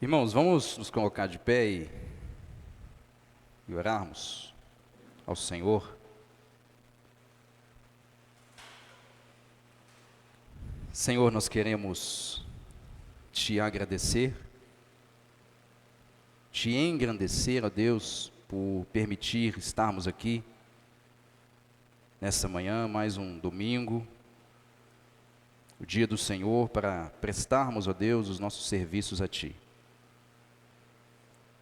Irmãos, vamos nos colocar de pé e orarmos ao Senhor. Senhor, nós queremos te agradecer, te engrandecer, ó Deus, por permitir estarmos aqui nessa manhã, mais um domingo, o dia do Senhor, para prestarmos, ó Deus, os nossos serviços a Ti.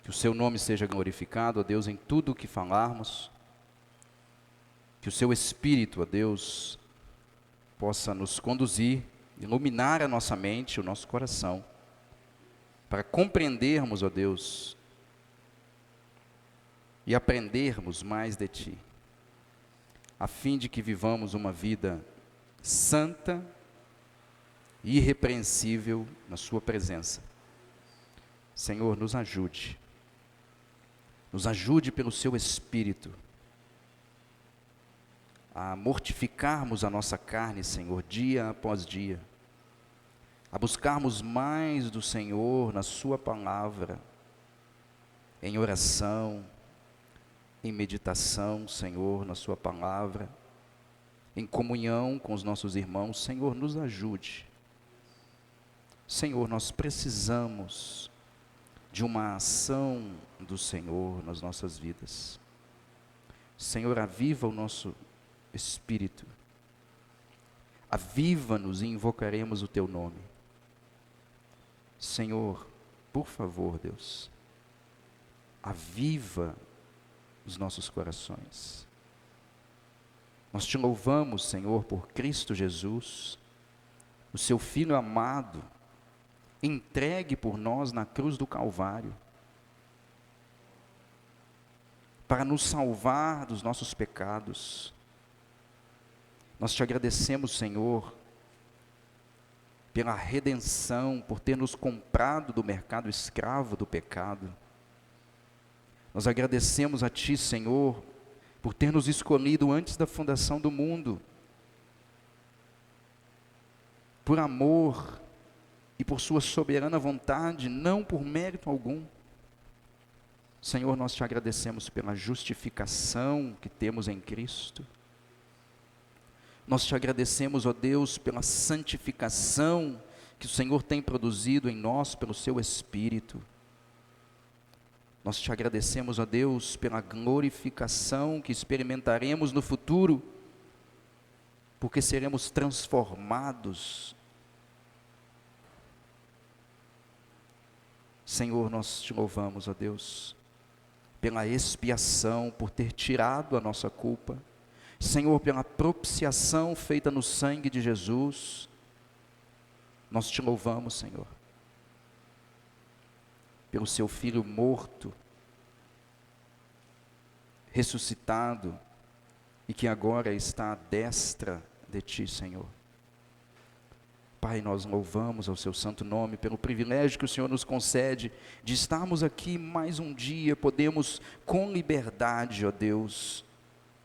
Que o Seu nome seja glorificado, ó Deus, em tudo o que falarmos. Que o Seu Espírito, ó Deus, possa nos conduzir, iluminar a nossa mente, o nosso coração, para compreendermos, ó Deus, e aprendermos mais de Ti, a fim de que vivamos uma vida santa e irrepreensível na Sua presença. Senhor, nos ajude pelo Seu Espírito, a mortificarmos a nossa carne, Senhor, dia após dia, a buscarmos mais do Senhor na Sua palavra, em oração, em meditação, Senhor, na Sua palavra, em comunhão com os nossos irmãos. Senhor, nos ajude. Senhor, nós precisamos de uma ação do Senhor nas nossas vidas. Senhor, aviva o nosso espírito, aviva-nos e invocaremos o Teu nome. Senhor, por favor, Deus, aviva os nossos corações. Nós Te louvamos, Senhor, por Cristo Jesus, o Seu Filho amado, entregue por nós na cruz do Calvário, para nos salvar dos nossos pecados. Nós Te agradecemos, Senhor, pela redenção, por ter nos comprado do mercado escravo do pecado. Nós agradecemos a Ti, Senhor, por ter nos escolhido antes da fundação do mundo, por amor e por Sua soberana vontade, não por mérito algum. Senhor, nós Te agradecemos pela justificação que temos em Cristo. Nós Te agradecemos, ó Deus, pela santificação que o Senhor tem produzido em nós pelo Seu Espírito. Nós Te agradecemos, ó Deus, pela glorificação que experimentaremos no futuro, porque seremos transformados. Senhor, nós Te louvamos, ó Deus, pela expiação, por ter tirado a nossa culpa. Senhor, pela propiciação feita no sangue de Jesus. Nós Te louvamos, Senhor, pelo Seu Filho morto, ressuscitado, e que agora está à destra de Ti, Senhor. Pai, nós louvamos ao Seu santo nome pelo privilégio que o Senhor nos concede de estarmos aqui mais um dia. Podemos com liberdade, ó Deus,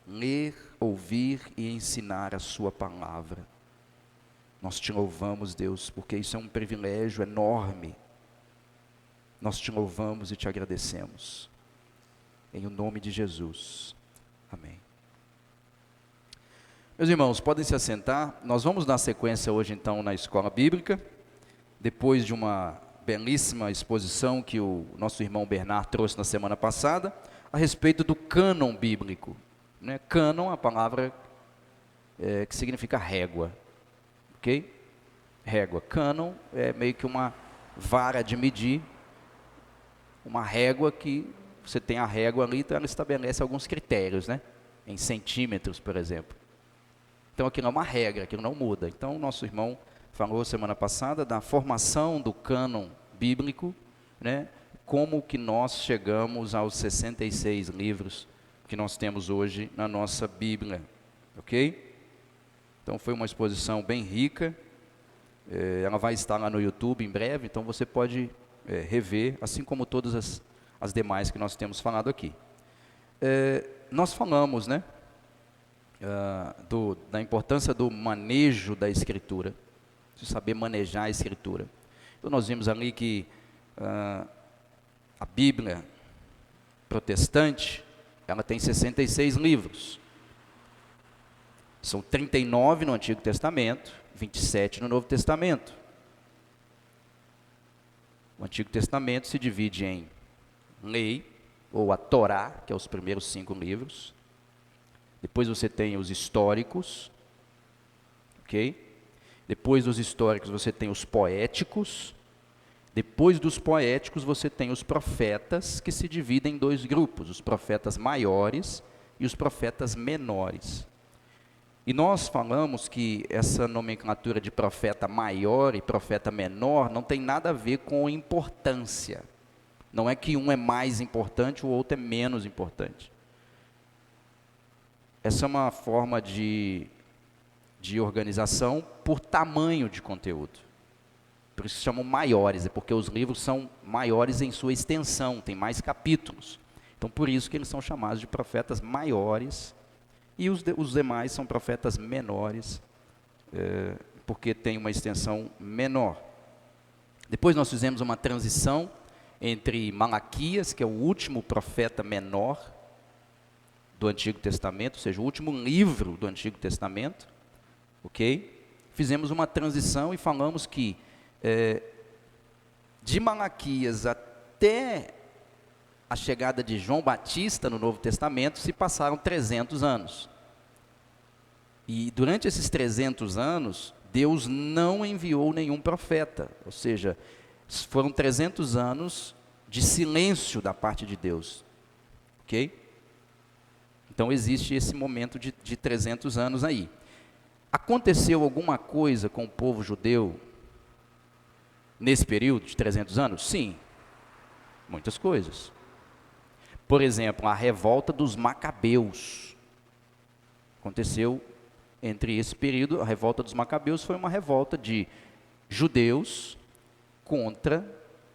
ler, ouvir e ensinar a Sua palavra. Nós Te louvamos, Deus, porque isso é um privilégio enorme. Nós Te louvamos e Te agradecemos. Em o nome de Jesus. Amém. Meus irmãos, podem se assentar. Nós vamos dar sequência hoje então na escola bíblica, depois de uma belíssima exposição que o nosso irmão Bernard trouxe na semana passada, a respeito do cânon bíblico. Cânon, a palavra que significa régua, ok? Régua. Cânon é meio que uma vara de medir, uma régua que você tem a régua ali, então ela estabelece alguns critérios, em centímetros, por exemplo. Então aquilo é uma regra, aquilo não muda. Então o nosso irmão falou semana passada da formação do cânon bíblico, como que nós chegamos aos 66 livros que nós temos hoje na nossa Bíblia, ok? Então foi uma exposição bem rica, ela vai estar lá no YouTube em breve, então você pode rever, assim como todas as demais que nós temos falado aqui. Nós falamos, da importância do manejo da Escritura, de saber manejar a Escritura. Então nós vimos ali que A Bíblia protestante, ela tem 66 livros. São 39 no Antigo Testamento, 27 no Novo Testamento. O Antigo Testamento se divide em lei, ou a Torá, que é os primeiros 5 livros. Depois você tem os históricos, ok? Depois dos históricos você tem os poéticos. Depois dos poéticos você tem os profetas, que se dividem em 2 grupos, os profetas maiores e os profetas menores. E nós falamos que essa nomenclatura de profeta maior e profeta menor não tem nada a ver com importância. Não é que um é mais importante, o outro é menos importante. Essa é uma forma de organização por tamanho de conteúdo. Por isso se chamam maiores, é porque os livros são maiores em sua extensão, tem mais capítulos. Então, por isso que eles são chamados de profetas maiores, e os demais são profetas menores, porque tem uma extensão menor. Depois nós fizemos uma transição entre Malaquias, que é o último profeta menor do Antigo Testamento, ou seja, o último livro do Antigo Testamento, ok? Fizemos uma transição e falamos que de Malaquias até a chegada de João Batista no Novo Testamento se passaram 300 anos. E durante esses 300 anos, Deus não enviou nenhum profeta, ou seja, foram 300 anos de silêncio da parte de Deus, ok? Então existe esse momento de 300 anos aí. Aconteceu alguma coisa com o povo judeu nesse período de 300 anos? Sim, muitas coisas. Por exemplo, a revolta dos Macabeus aconteceu entre esse período. A revolta dos Macabeus foi uma revolta de judeus contra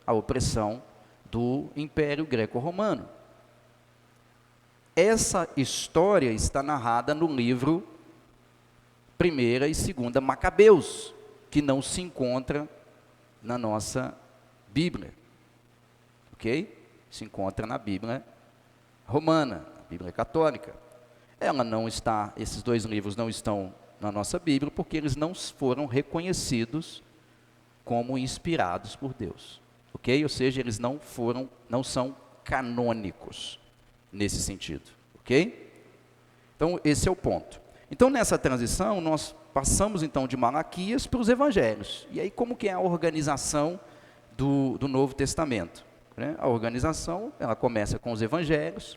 a opressão do Império Greco-Romano. Essa história está narrada no livro 1ª e 2ª Macabeus, que não se encontra na nossa Bíblia, ok? Se encontra na Bíblia romana, a Bíblia católica. Ela não está, esses 2 livros não estão na nossa Bíblia, porque eles não foram reconhecidos como inspirados por Deus, ok? Ou seja, eles não são canônicos nesse sentido, ok? Então, esse é o ponto. Então, nessa transição, nós passamos então de Malaquias para os Evangelhos. E aí, como que é a organização do Novo Testamento? Né? A organização, ela começa com os Evangelhos.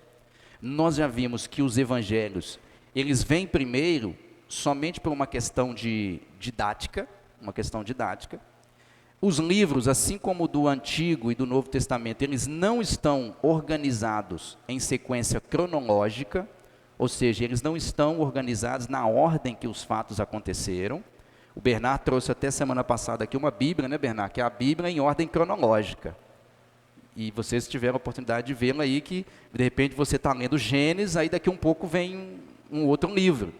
Nós já vimos que os Evangelhos, eles vêm primeiro somente por uma questão de didática, Os livros, assim como do Antigo e do Novo Testamento, eles não estão organizados em sequência cronológica, ou seja, eles não estão organizados na ordem que os fatos aconteceram. O Bernard trouxe até semana passada aqui uma Bíblia, né, Bernard? Que é a Bíblia em ordem cronológica. E vocês tiveram a oportunidade de vê-la aí, que de repente você está lendo Gênesis, aí daqui um pouco vem um outro livro.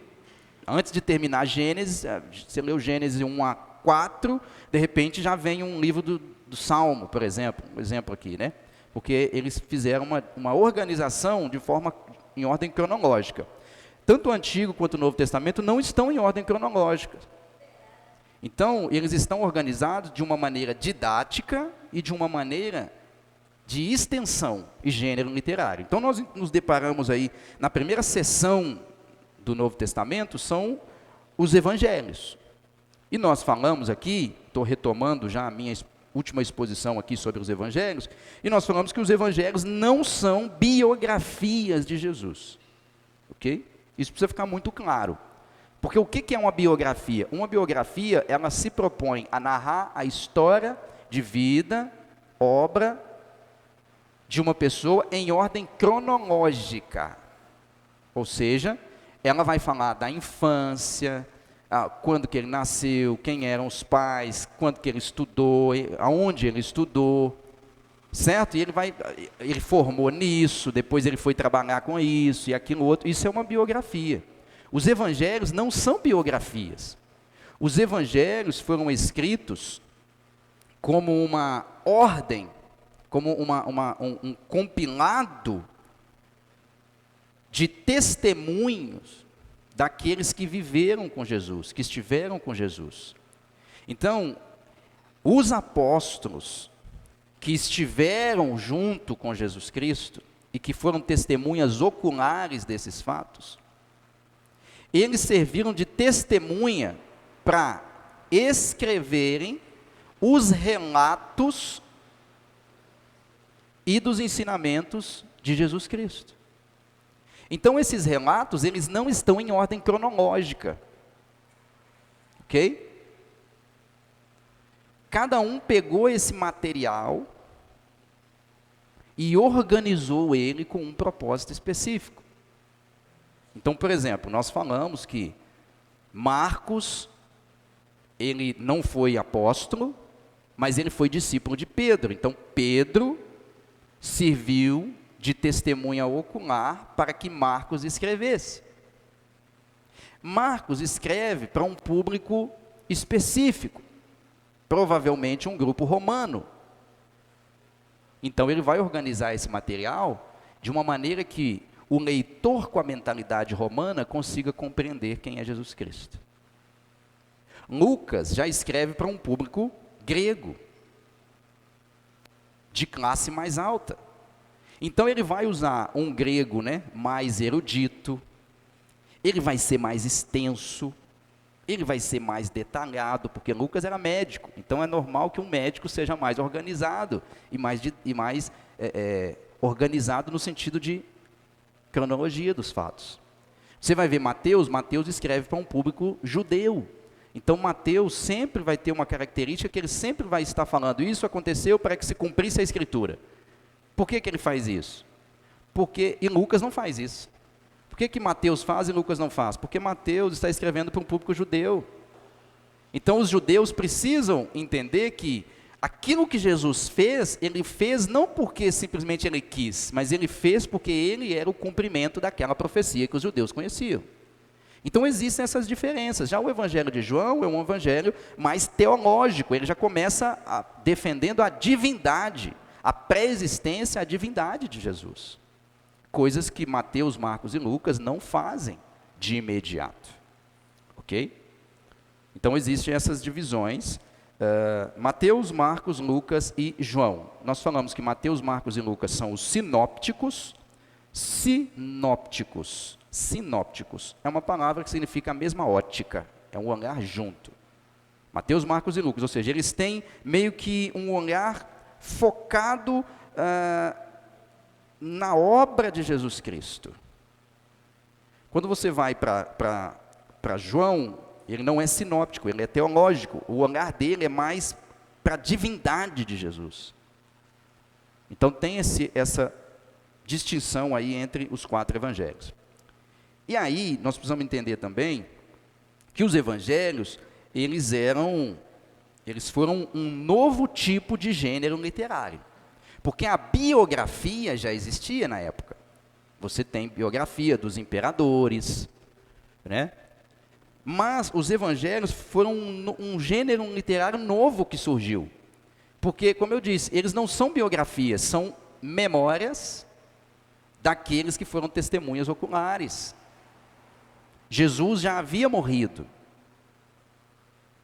Antes de terminar Gênesis, você leu Gênesis 1 a 4, de repente já vem um livro do Salmo, por exemplo, um exemplo aqui, né? Porque eles fizeram uma organização em ordem cronológica. Tanto o Antigo quanto o Novo Testamento não estão em ordem cronológica. Então, eles estão organizados de uma maneira didática e de uma maneira de extensão e gênero literário. Então, nós nos deparamos aí, na primeira seção do Novo Testamento, são os Evangelhos. E nós falamos aqui, estou retomando já a minha última exposição aqui sobre os Evangelhos, e nós falamos que os Evangelhos não são biografias de Jesus, ok? Isso precisa ficar muito claro, porque o que é uma biografia? Uma biografia, ela se propõe a narrar a história de vida, obra de uma pessoa em ordem cronológica, ou seja, ela vai falar da infância, quando que ele nasceu, quem eram os pais, quando que ele estudou, aonde ele estudou, certo? E ele formou nisso, depois ele foi trabalhar com isso e aquilo outro. Isso é uma biografia. Os Evangelhos não são biografias. Os Evangelhos foram escritos como uma ordem como um compilado de testemunhos daqueles que viveram com Jesus, que estiveram com Jesus. Então, os apóstolos que estiveram junto com Jesus Cristo e que foram testemunhas oculares desses fatos, eles serviram de testemunha para escreverem os relatos e dos ensinamentos de Jesus Cristo. Então, esses relatos, eles não estão em ordem cronológica, ok? Cada um pegou esse material e organizou ele com um propósito específico. Então, por exemplo, nós falamos que Marcos, ele não foi apóstolo, mas ele foi discípulo de Pedro. Então, Pedro serviu de testemunha ocular para que Marcos escrevesse. Marcos escreve para um público específico, provavelmente um grupo romano. Então ele vai organizar esse material de uma maneira que o leitor com a mentalidade romana consiga compreender quem é Jesus Cristo. Lucas já escreve para um público grego, de classe mais alta. Então ele vai usar um grego, mais erudito, ele vai ser mais extenso, ele vai ser mais detalhado, porque Lucas era médico, então é normal que um médico seja mais organizado, e mais organizado no sentido de cronologia dos fatos. Você vai ver Mateus escreve para um público judeu, então Mateus sempre vai ter uma característica que ele sempre vai estar falando, isso aconteceu para que se cumprisse a Escritura. Por que ele faz isso? E Lucas não faz isso. Por que Mateus faz e Lucas não faz? Porque Mateus está escrevendo para um público judeu. Então os judeus precisam entender que aquilo que Jesus fez, ele fez não porque simplesmente ele quis, mas ele fez porque ele era o cumprimento daquela profecia que os judeus conheciam. Então existem essas diferenças. Já o evangelho de João é um evangelho mais teológico, ele já começa defendendo a divindade, a pré-existência, a divindade de Jesus. Coisas que Mateus, Marcos e Lucas não fazem de imediato. Ok? Então existem essas divisões, Mateus, Marcos, Lucas e João. Nós falamos que Mateus, Marcos e Lucas são os sinópticos. Sinópticos é uma palavra que significa a mesma ótica, é um olhar junto. Mateus, Marcos e Lucas, ou seja, eles têm meio que um olhar focado na obra de Jesus Cristo. Quando você vai para João, ele não é sinóptico, ele é teológico, o olhar dele é mais para a divindade de Jesus. Então tem essa distinção aí entre os 4 evangelhos. E aí nós precisamos entender também que os evangelhos, eles foram um novo tipo de gênero literário, porque a biografia já existia na época. Você tem biografia dos imperadores, mas os evangelhos foram um gênero literário novo que surgiu, porque, como eu disse, eles não são biografias, são memórias daqueles que foram testemunhas oculares. Jesus já havia morrido,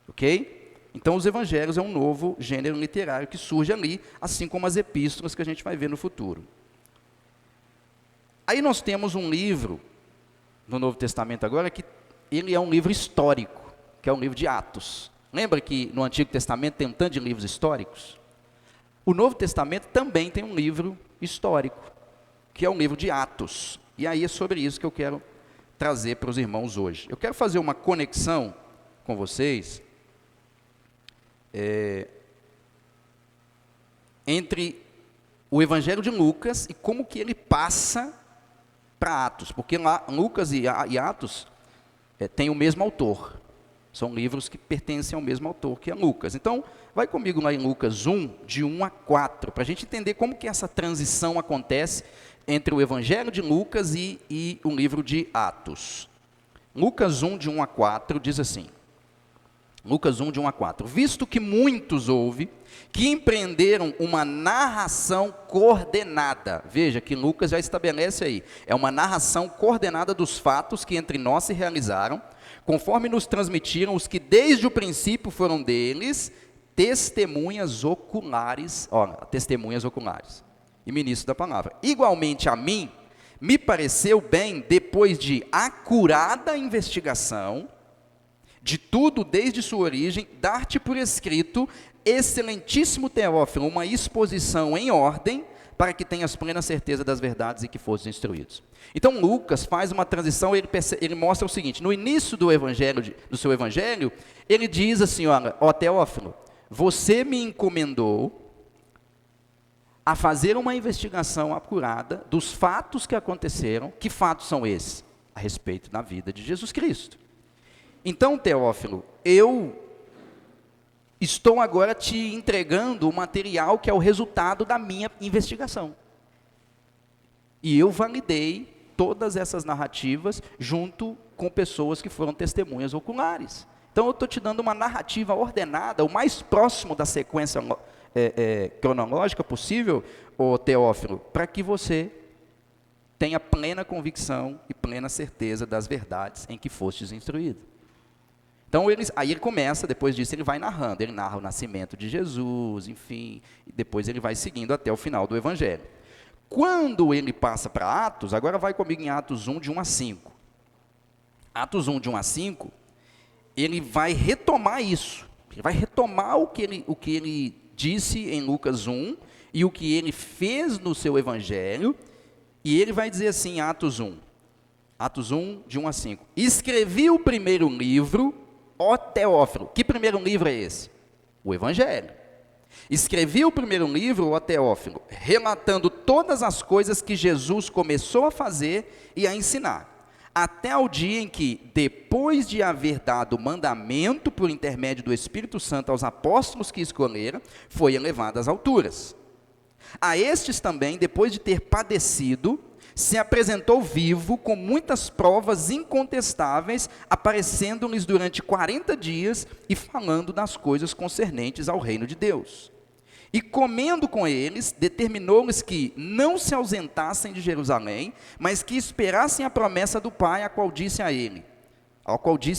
ok? Então os evangelhos é um novo gênero literário que surge ali, assim como as epístolas que a gente vai ver no futuro. Aí nós temos um livro, no Novo Testamento agora, que ele é um livro histórico, que é um livro de Atos. Lembra que no Antigo Testamento tem um tanto de livros históricos? O Novo Testamento também tem um livro histórico, que é um livro de Atos. E aí é sobre isso que eu quero trazer para os irmãos hoje. Eu quero fazer uma conexão com vocês entre o Evangelho de Lucas e como que ele passa para Atos, porque lá Lucas e Atos têm o mesmo autor, são livros que pertencem ao mesmo autor, que é Lucas. Então, vai comigo lá em Lucas 1, de 1 a 4, para a gente entender como que essa transição acontece entre o Evangelho de Lucas e o livro de Atos. Lucas 1, de 1 a 4, diz assim: Lucas 1, de 1 a 4. Visto que muitos houve que empreenderam uma narração coordenada. Veja que Lucas já estabelece aí. É uma narração coordenada dos fatos que entre nós se realizaram, conforme nos transmitiram os que desde o princípio foram deles, testemunhas oculares, e ministros da palavra. Igualmente a mim, me pareceu bem, depois de acurada investigação, de tudo desde sua origem, dar-te por escrito, excelentíssimo Teófilo, uma exposição em ordem, para que tenhas plena certeza das verdades e que fosses instruídos. Então Lucas faz uma transição, ele mostra o seguinte: no início do seu evangelho, ele diz assim: olha, ó Teófilo, você me encomendou a fazer uma investigação apurada dos fatos que aconteceram. Que fatos são esses? A respeito da vida de Jesus Cristo. Então, Teófilo, eu estou agora te entregando o material que é o resultado da minha investigação. E eu validei todas essas narrativas junto com pessoas que foram testemunhas oculares. Então, eu estou te dando uma narrativa ordenada, o mais próximo da sequência cronológica possível, ô Teófilo, para que você tenha plena convicção e plena certeza das verdades em que fostes instruído. Então, aí ele começa, depois disso ele vai narrando, ele narra o nascimento de Jesus, enfim, e depois ele vai seguindo até o final do Evangelho. Quando ele passa para Atos, agora vai comigo em Atos 1, de 1 a 5. Atos 1, de 1 a 5, ele vai retomar isso, ele vai retomar o que ele disse em Lucas 1, e o que ele fez no seu Evangelho, e ele vai dizer assim em Atos 1, de 1 a 5, escrevi o primeiro livro, ó Teófilo. Que primeiro livro é esse? O Evangelho. Escrevi o primeiro livro, ó Teófilo, relatando todas as coisas que Jesus começou a fazer e a ensinar, até o dia em que, depois de haver dado mandamento por intermédio do Espírito Santo aos apóstolos que escolheram, foi elevado às alturas. A estes também, depois de ter padecido, se apresentou vivo com muitas provas incontestáveis, aparecendo-lhes durante 40 dias e falando das coisas concernentes ao reino de Deus. E comendo com eles, determinou-lhes que não se ausentassem de Jerusalém, mas que esperassem a promessa do Pai, ao qual disse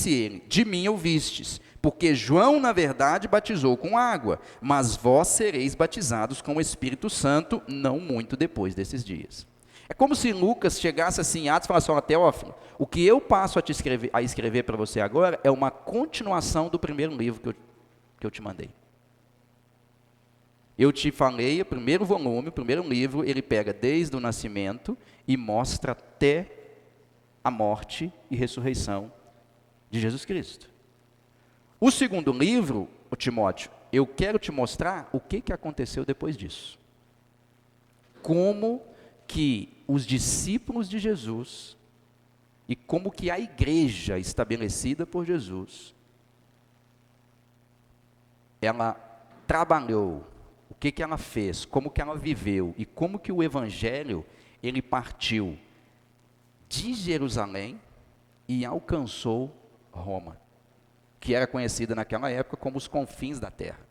ele, de mim ouvistes, porque João, na verdade, batizou com água, mas vós sereis batizados com o Espírito Santo, não muito depois desses dias. É como se Lucas chegasse assim em Atos e falasse: ó Teófilo, o que eu passo a escrever para você agora é uma continuação do primeiro livro que eu te mandei. Eu te falei, o primeiro volume, o primeiro livro, ele pega desde o nascimento e mostra até a morte e ressurreição de Jesus Cristo. O segundo livro, o Timóteo, eu quero te mostrar o que aconteceu depois disso. Como que os discípulos de Jesus e como que a igreja estabelecida por Jesus, ela trabalhou, o que ela fez, como que ela viveu e como que o Evangelho, ele partiu de Jerusalém e alcançou Roma, que era conhecida naquela época como os confins da terra.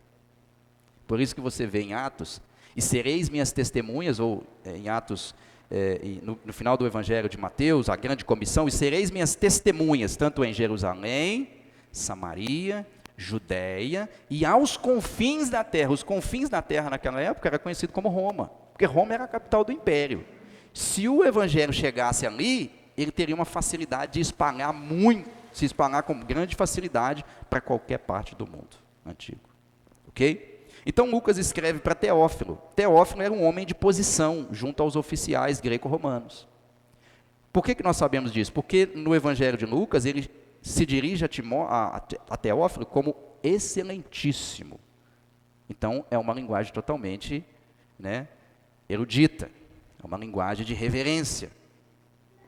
Por isso que você vê em Atos, e sereis minhas testemunhas, ou em Atos, no final do Evangelho de Mateus, a grande comissão, e sereis minhas testemunhas, tanto em Jerusalém, Samaria, Judéia, e aos confins da terra. Os confins da terra naquela época era conhecido como Roma, porque Roma era a capital do império. Se o Evangelho chegasse ali, ele teria uma facilidade de espalhar se espalhar com grande facilidade para qualquer parte do mundo antigo. Ok? Então Lucas escreve para Teófilo. Teófilo era um homem de posição junto aos oficiais greco-romanos. Por que nós sabemos disso? Porque no Evangelho de Lucas ele se dirige a Teófilo como excelentíssimo. Então é uma linguagem totalmente erudita, é uma linguagem de reverência.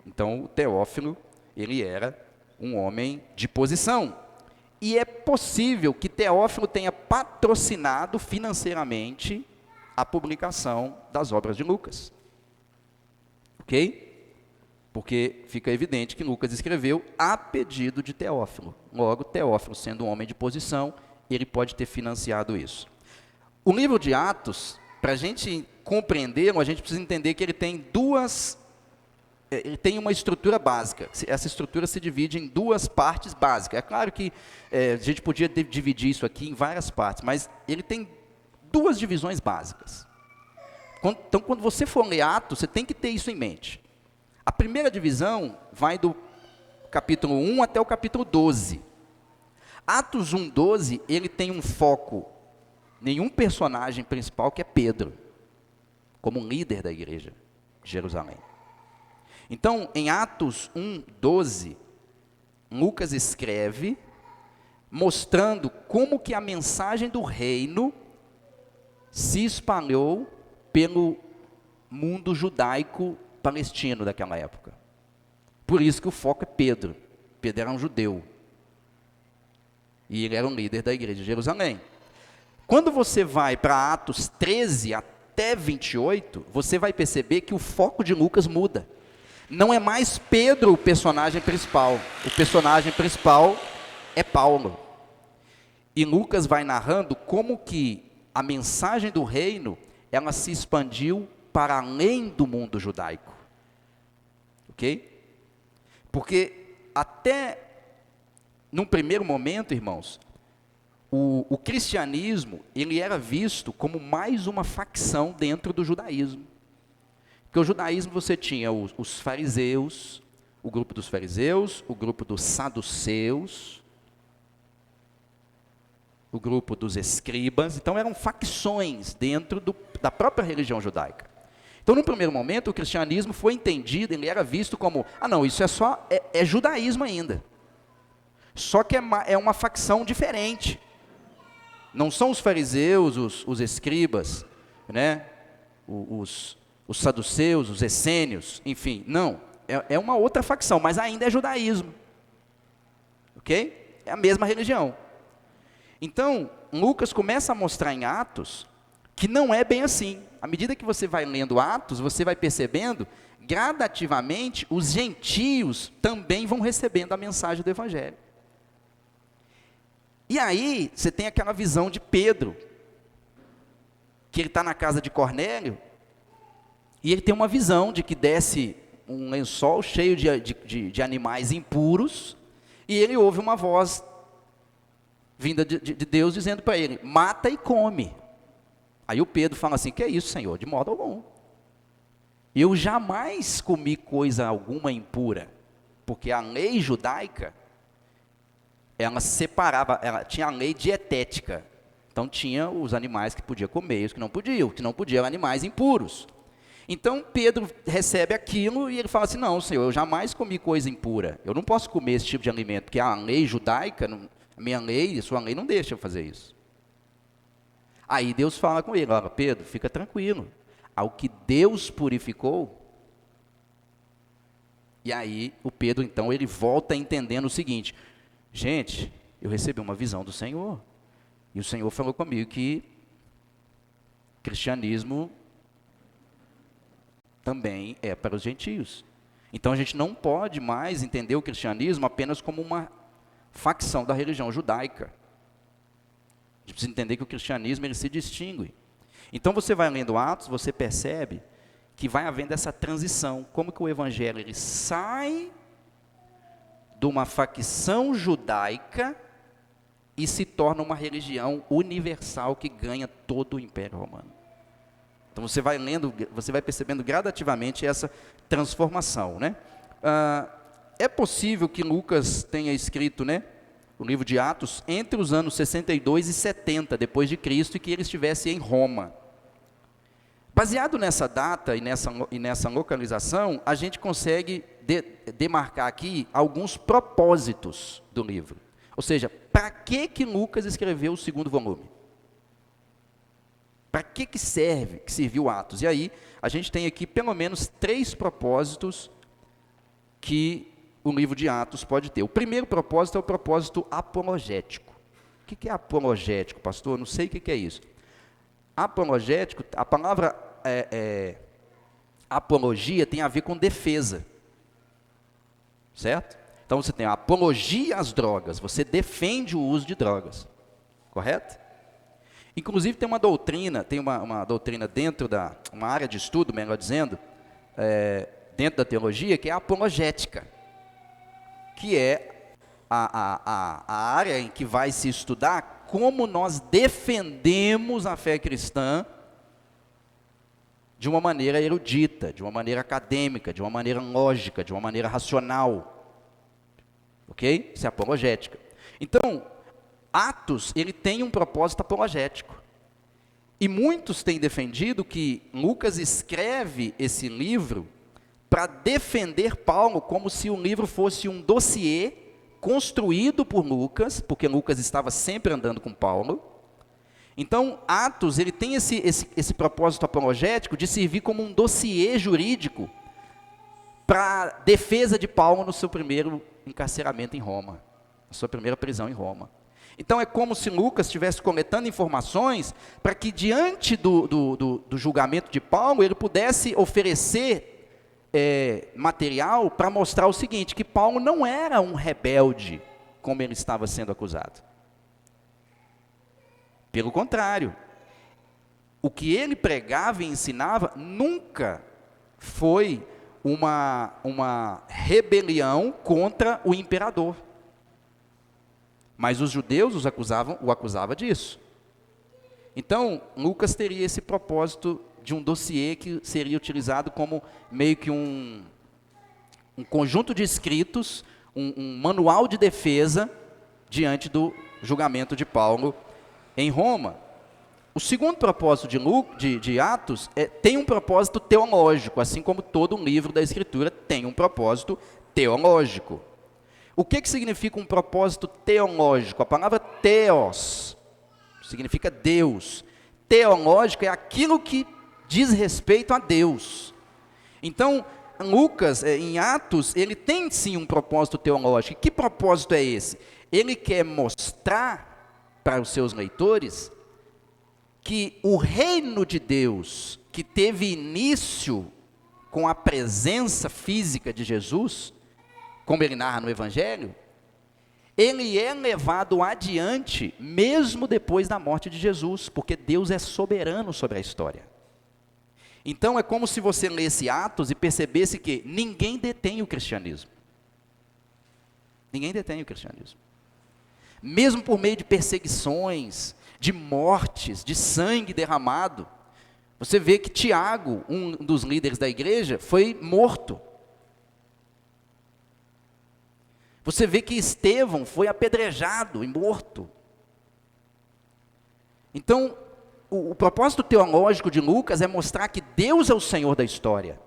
Então o Teófilo, ele era um homem de posição. E é possível que Teófilo tenha patrocinado financeiramente a publicação das obras de Lucas. Ok? porque fica evidente que Lucas escreveu a pedido de Teófilo. Logo, Teófilo, sendo um homem de posição, ele pode ter financiado isso. O livro de Atos, para a gente compreender, a gente precisa entender que ele tem uma estrutura básica. Essa estrutura se divide em duas partes básicas. É claro que a gente podia dividir isso aqui em várias partes, mas ele tem duas divisões básicas. Então, quando você for ler Atos, você tem que ter isso em mente. A primeira divisão vai do capítulo 1 até o capítulo 12. Atos 1:12, ele tem um foco em um personagem principal, que é Pedro, como um líder da igreja de Jerusalém. Então, em Atos 1:12, Lucas escreve mostrando como que a mensagem do reino se espalhou pelo mundo judaico palestino daquela época. Por isso que o foco é Pedro. Pedro era um judeu. E ele era um líder da igreja de Jerusalém. Quando você vai para Atos 13 até 28, você vai perceber que o foco de Lucas muda. Não é mais Pedro o personagem principal. O personagem principal é Paulo. E Lucas vai narrando como que a mensagem do reino, ela se expandiu para além do mundo judaico. Ok? Porque até num primeiro momento, irmãos, o cristianismo, ele era visto como mais uma facção dentro do judaísmo. Porque o judaísmo você tinha os fariseus, o grupo dos fariseus, o grupo dos saduceus, o grupo dos escribas. Então eram facções dentro da própria religião judaica. Então, no primeiro momento, o cristianismo foi entendido, ele era visto como, não, isso é judaísmo ainda. Só que é uma facção diferente. Não são os fariseus, os escribas, né? os saduceus, os essênios, enfim, não. É uma outra facção, mas ainda é judaísmo. Ok? É a mesma religião. Então, Lucas começa a mostrar em Atos que não é bem assim. À medida que você vai lendo Atos, você vai percebendo, gradativamente, os gentios também vão recebendo a mensagem do Evangelho. E aí, você tem aquela visão de Pedro, que ele está na casa de Cornélio, e ele tem uma visão de que desce um lençol cheio de animais impuros, e ele ouve uma voz vinda de Deus dizendo para ele, mata e come. Aí o Pedro fala assim, que é isso, Senhor? De modo algum. Eu jamais comi coisa alguma impura, porque a lei judaica, ela separava, ela tinha a lei dietética. Então tinha os animais que podia comer, os que não podiam eram animais impuros. Então Pedro recebe aquilo e ele fala assim, não, Senhor, eu jamais comi coisa impura. Eu não posso comer esse tipo de alimento, porque a lei judaica, a minha lei, a sua lei não deixa eu fazer isso. Aí Deus fala com ele, olha, Pedro, fica tranquilo. Ao que Deus purificou. E aí o Pedro, então, ele volta entendendo o seguinte, gente, eu recebi uma visão do Senhor. E o Senhor falou comigo que cristianismo também é para os gentios. Então a gente não pode mais entender o cristianismo apenas como uma facção da religião judaica. A gente precisa entender que o cristianismo ele se distingue. Então você vai lendo Atos, você percebe que vai havendo essa transição. Como que o evangelho ele sai de uma facção judaica e se torna uma religião universal que ganha todo o Império Romano. Então você vai lendo, você vai percebendo gradativamente essa transformação, né? É possível que Lucas tenha escrito, né, o livro de Atos entre os anos 62 e 70 depois de Cristo e que ele estivesse em Roma. Baseado nessa data e nessa localização, a gente consegue demarcar aqui alguns propósitos do livro. Ou seja, para que Lucas escreveu o segundo volume? Para que serviu Atos? E aí, a gente tem aqui pelo menos 3 propósitos que o livro de Atos pode ter. O primeiro propósito é o propósito apologético. O que é apologético, pastor? Não sei o que é isso. Apologético, a palavra apologia tem a ver com defesa. certo? Então você tem a apologia às drogas, você defende o uso de drogas, correto? Inclusive tem uma doutrina dentro uma área de estudo, melhor dizendo, dentro da teologia, que é a apologética, que é a área em que vai se estudar como nós defendemos a fé cristã de uma maneira erudita, de uma maneira acadêmica, de uma maneira lógica, de uma maneira racional. Ok? Isso é apologética. Então, Atos, ele tem um propósito apologético. E muitos têm defendido que Lucas escreve esse livro para defender Paulo, como se o livro fosse um dossiê construído por Lucas, porque Lucas estava sempre andando com Paulo. Então, Atos, ele tem esse propósito apologético de servir como um dossiê jurídico para a defesa de Paulo no seu primeiro encarceramento em Roma, na sua primeira prisão em Roma. Então, é como se Lucas estivesse coletando informações para que, diante do julgamento de Paulo, ele pudesse oferecer material para mostrar o seguinte, que Paulo não era um rebelde, como ele estava sendo acusado. Pelo contrário, o que ele pregava e ensinava nunca foi uma rebelião contra o imperador. Mas os judeus o acusavam disso. Então, Lucas teria esse propósito de um dossiê que seria utilizado como meio que um conjunto de escritos, um manual de defesa diante do julgamento de Paulo em Roma. O segundo propósito de Atos tem um propósito teológico, assim como todo um livro da Escritura tem um propósito teológico. O que significa um propósito teológico? A palavra theos significa Deus. Teológico é aquilo que diz respeito a Deus. Então, Lucas, em Atos, ele tem sim um propósito teológico. Que propósito é esse? Ele quer mostrar para os seus leitores que o reino de Deus, que teve início com a presença física de Jesus, como ele narra no Evangelho, ele é levado adiante mesmo depois da morte de Jesus, porque Deus é soberano sobre a história. Então é como se você lesse Atos e percebesse que ninguém detém o cristianismo. Ninguém detém o cristianismo. Mesmo por meio de perseguições, de mortes, de sangue derramado. Você vê que Tiago, um dos líderes da igreja, foi morto. Você vê que Estevão foi apedrejado e morto. Então, o propósito teológico de Lucas é mostrar que Deus é o Senhor da história.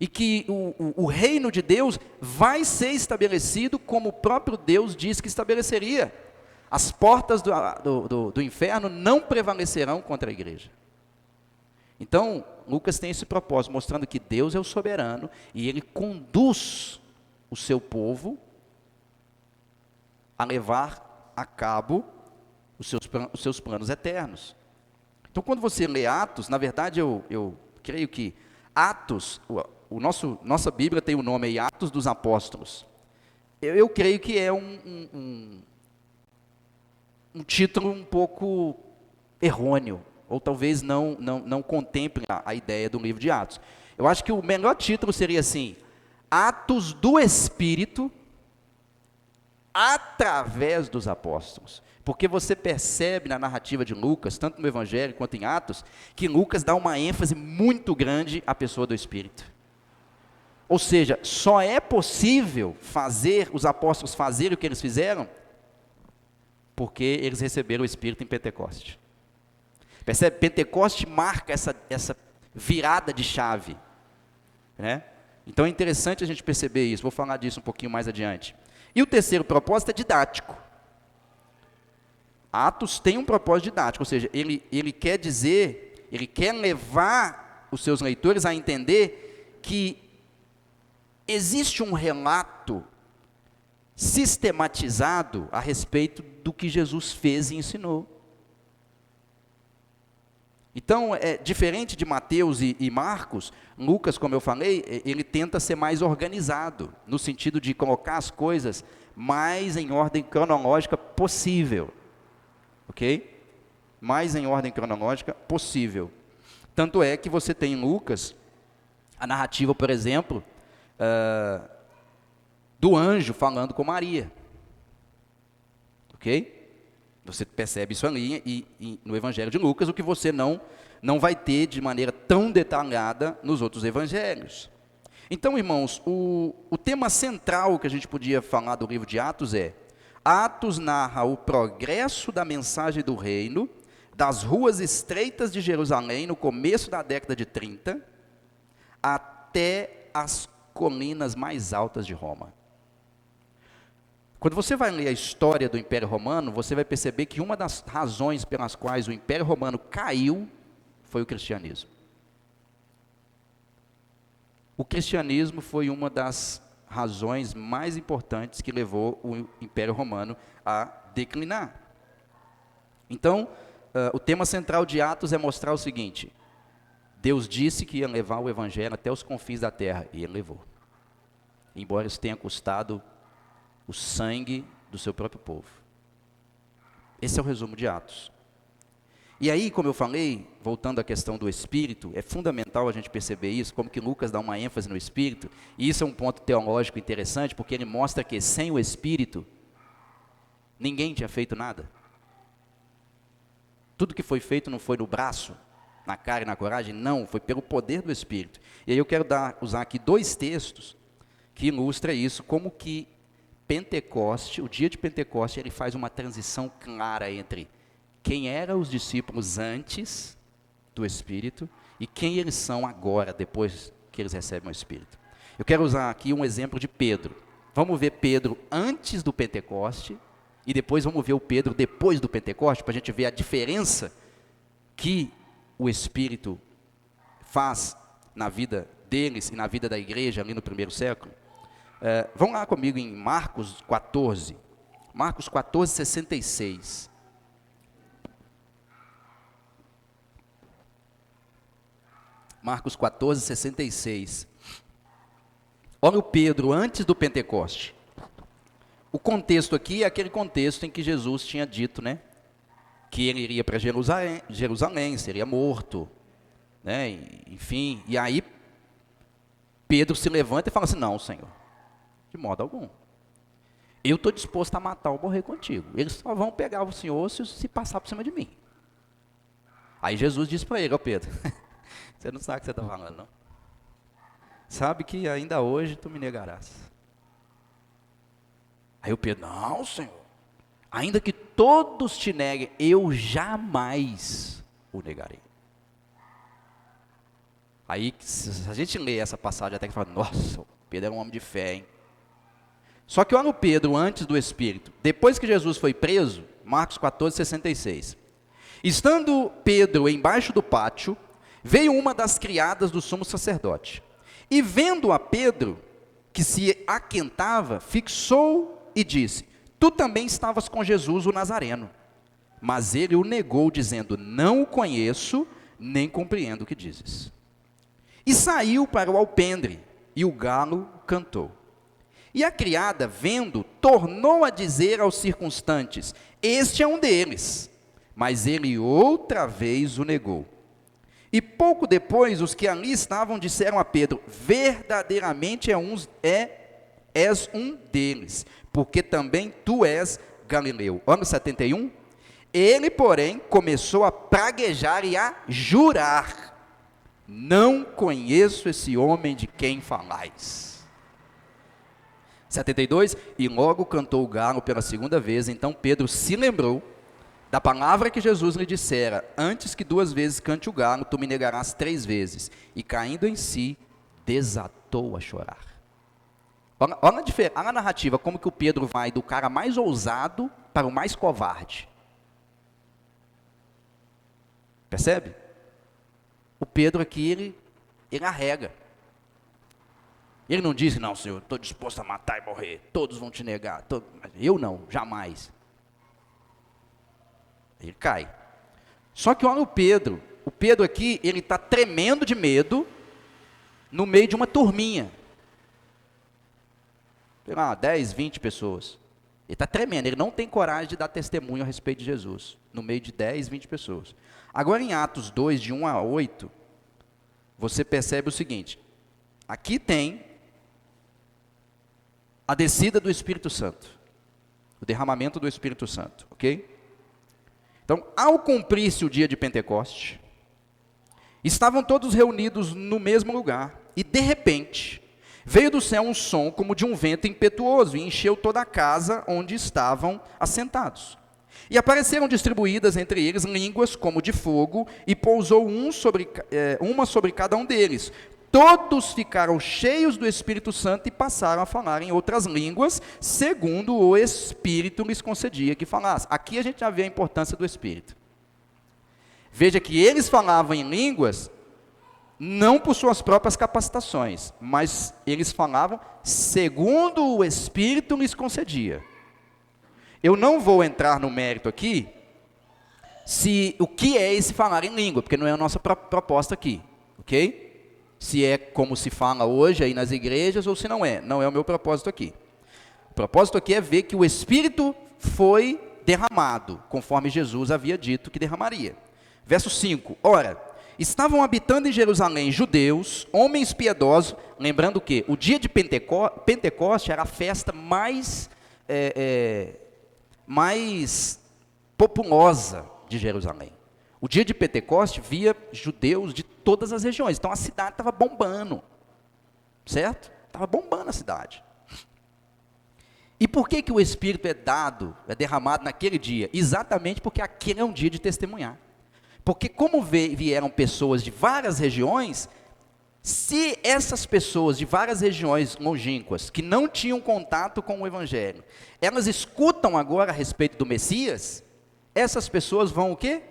E que o reino de Deus vai ser estabelecido como o próprio Deus disse que estabeleceria. As portas do inferno não prevalecerão contra a igreja. Então, Lucas tem esse propósito, mostrando que Deus é o soberano e ele conduz o seu povo a levar a cabo os seus planos eternos. Então, quando você lê Atos, na verdade, eu creio que Atos, nossa Bíblia tem o nome aí, Atos dos Apóstolos. Eu creio que é um título um pouco errôneo, ou talvez não contemple a ideia do livro de Atos. Eu acho que o melhor título seria assim, Atos do Espírito através dos apóstolos. Porque você percebe na narrativa de Lucas, tanto no Evangelho quanto em Atos, que Lucas dá uma ênfase muito grande à pessoa do Espírito. Ou seja, só é possível fazer os apóstolos fazerem o que eles fizeram, porque eles receberam o Espírito em Pentecoste. Percebe? Pentecoste marca essa virada de chave, né? Então é interessante a gente perceber isso, vou falar disso um pouquinho mais adiante. E o terceiro propósito é didático. Atos tem um propósito didático, ou seja, ele quer dizer, ele quer levar os seus leitores a entender que existe um relato sistematizado a respeito do que Jesus fez e ensinou. Então, diferente de Mateus e Marcos, Lucas, como eu falei, ele tenta ser mais organizado, no sentido de colocar as coisas mais em ordem cronológica possível, ok? Mais em ordem cronológica possível. Tanto é que você tem em Lucas a narrativa, por exemplo, do anjo falando com Maria, ok? Você percebe isso ali e no Evangelho de Lucas, o que você não vai ter de maneira tão detalhada nos outros evangelhos. Então, irmãos, o tema central que a gente podia falar do livro de Atos é: Atos narra o progresso da mensagem do reino, das ruas estreitas de Jerusalém, no começo da década de 30, até as colinas mais altas de Roma. Quando você vai ler a história do Império Romano, você vai perceber que uma das razões pelas quais o Império Romano caiu foi o cristianismo. O cristianismo foi uma das razões mais importantes que levou o Império Romano a declinar. Então, o tema central de Atos é mostrar o seguinte: Deus disse que ia levar o Evangelho até os confins da terra, e Ele levou. Embora isso tenha custado o sangue do seu próprio povo. Esse é o resumo de Atos. E aí, como eu falei, voltando à questão do Espírito, é fundamental a gente perceber isso, como que Lucas dá uma ênfase no Espírito, e isso é um ponto teológico interessante, porque ele mostra que sem o Espírito, ninguém tinha feito nada. Tudo que foi feito não foi no braço, na cara e na coragem, não, foi pelo poder do Espírito. E aí eu quero usar aqui 2 textos que ilustram isso, como que Pentecoste, o dia de Pentecoste, ele faz uma transição clara entre quem eram os discípulos antes do Espírito e quem eles são agora, depois que eles recebem o Espírito. Eu quero usar aqui um exemplo de Pedro. Vamos ver Pedro antes do Pentecoste e depois vamos ver o Pedro depois do Pentecoste, para a gente ver a diferença que o Espírito faz na vida deles e na vida da igreja ali no primeiro século. Vão lá comigo em Marcos 14, Marcos 14, 66. Marcos 14, 66. Olha o Pedro antes do Pentecoste. O contexto aqui é aquele contexto em que Jesus tinha dito, né, que ele iria para Jerusalém, seria morto, né, enfim. E aí Pedro se levanta e fala assim: não, Senhor, de modo algum. Eu estou disposto a matar ou morrer contigo. Eles só vão pegar o Senhor se passar por cima de mim. Aí Jesus disse para ele: ó Pedro, você não sabe o que você está falando, não? Sabe que ainda hoje tu me negarás. Aí o Pedro: não, Senhor, ainda que todos te neguem, eu jamais o negarei. Aí, se a gente lê essa passagem até que fala: nossa, Pedro era um homem de fé, hein? Só que olha o Pedro antes do Espírito. Depois que Jesus foi preso, Marcos 14, 66. Estando Pedro embaixo do pátio, veio uma das criadas do sumo sacerdote. E vendo a Pedro, que se aquentava, fixou e disse: tu também estavas com Jesus o Nazareno. Mas ele o negou, dizendo: não o conheço, nem compreendo o que dizes. E saiu para o alpendre, e o galo cantou. E a criada, vendo, tornou a dizer aos circunstantes: este é um deles. Mas ele outra vez o negou. E pouco depois, os que ali estavam disseram a Pedro: verdadeiramente és um deles, porque também tu és galileu. Olha o 71. Ele, porém, começou a praguejar e a jurar: não conheço esse homem de quem falais. 72, e logo cantou o galo pela segunda vez. Então Pedro se lembrou da palavra que Jesus lhe dissera: antes que 2 vezes cante o galo, tu me negarás 3 vezes. E caindo em si, desatou a chorar. Olha a narrativa, como que o Pedro vai do cara mais ousado para o mais covarde. Percebe? O Pedro aqui, ele arrega. Ele não disse: não, Senhor, estou disposto a matar e morrer, todos vão te negar. Eu não, jamais. Ele cai. Só que olha o Pedro o Pedro aqui, ele está tremendo de medo no meio de uma turminha. Sei lá, 10, 20 pessoas. Ele está tremendo, ele não tem coragem de dar testemunho a respeito de Jesus, no meio de 10, 20 pessoas. Agora em Atos 2, de 1 a 8, você percebe o seguinte, aqui tem a descida do Espírito Santo, o derramamento do Espírito Santo, ok? Então, ao cumprir-se o dia de Pentecoste, estavam todos reunidos no mesmo lugar, e de repente, veio do céu um som como de um vento impetuoso, e encheu toda a casa onde estavam assentados. E apareceram distribuídas entre eles línguas como de fogo, e pousou uma sobre cada um deles. Todos ficaram cheios do Espírito Santo e passaram a falar em outras línguas, segundo o Espírito lhes concedia que falasse. Aqui a gente já vê a importância do Espírito. Veja que eles falavam em línguas, não por suas próprias capacitações, mas eles falavam segundo o Espírito lhes concedia. Eu não vou entrar no mérito aqui, o que é esse falar em língua, porque não é a nossa proposta aqui, ok? Se é como se fala hoje aí nas igrejas ou se não é o meu propósito aqui. O propósito aqui é ver que o Espírito foi derramado, conforme Jesus havia dito que derramaria. Verso 5, ora, estavam habitando em Jerusalém judeus, homens piedosos, lembrando que o dia de Pentecoste era a festa mais populosa de Jerusalém. O dia de Pentecoste via judeus de todas as regiões, então a cidade estava bombando, certo? Estava bombando a cidade. E por que o Espírito é derramado naquele dia? Exatamente porque aquele é um dia de testemunhar. Porque como vieram pessoas de várias regiões, se essas pessoas de várias regiões longínquas, que não tinham contato com o Evangelho, elas escutam agora a respeito do Messias, essas pessoas vão o quê?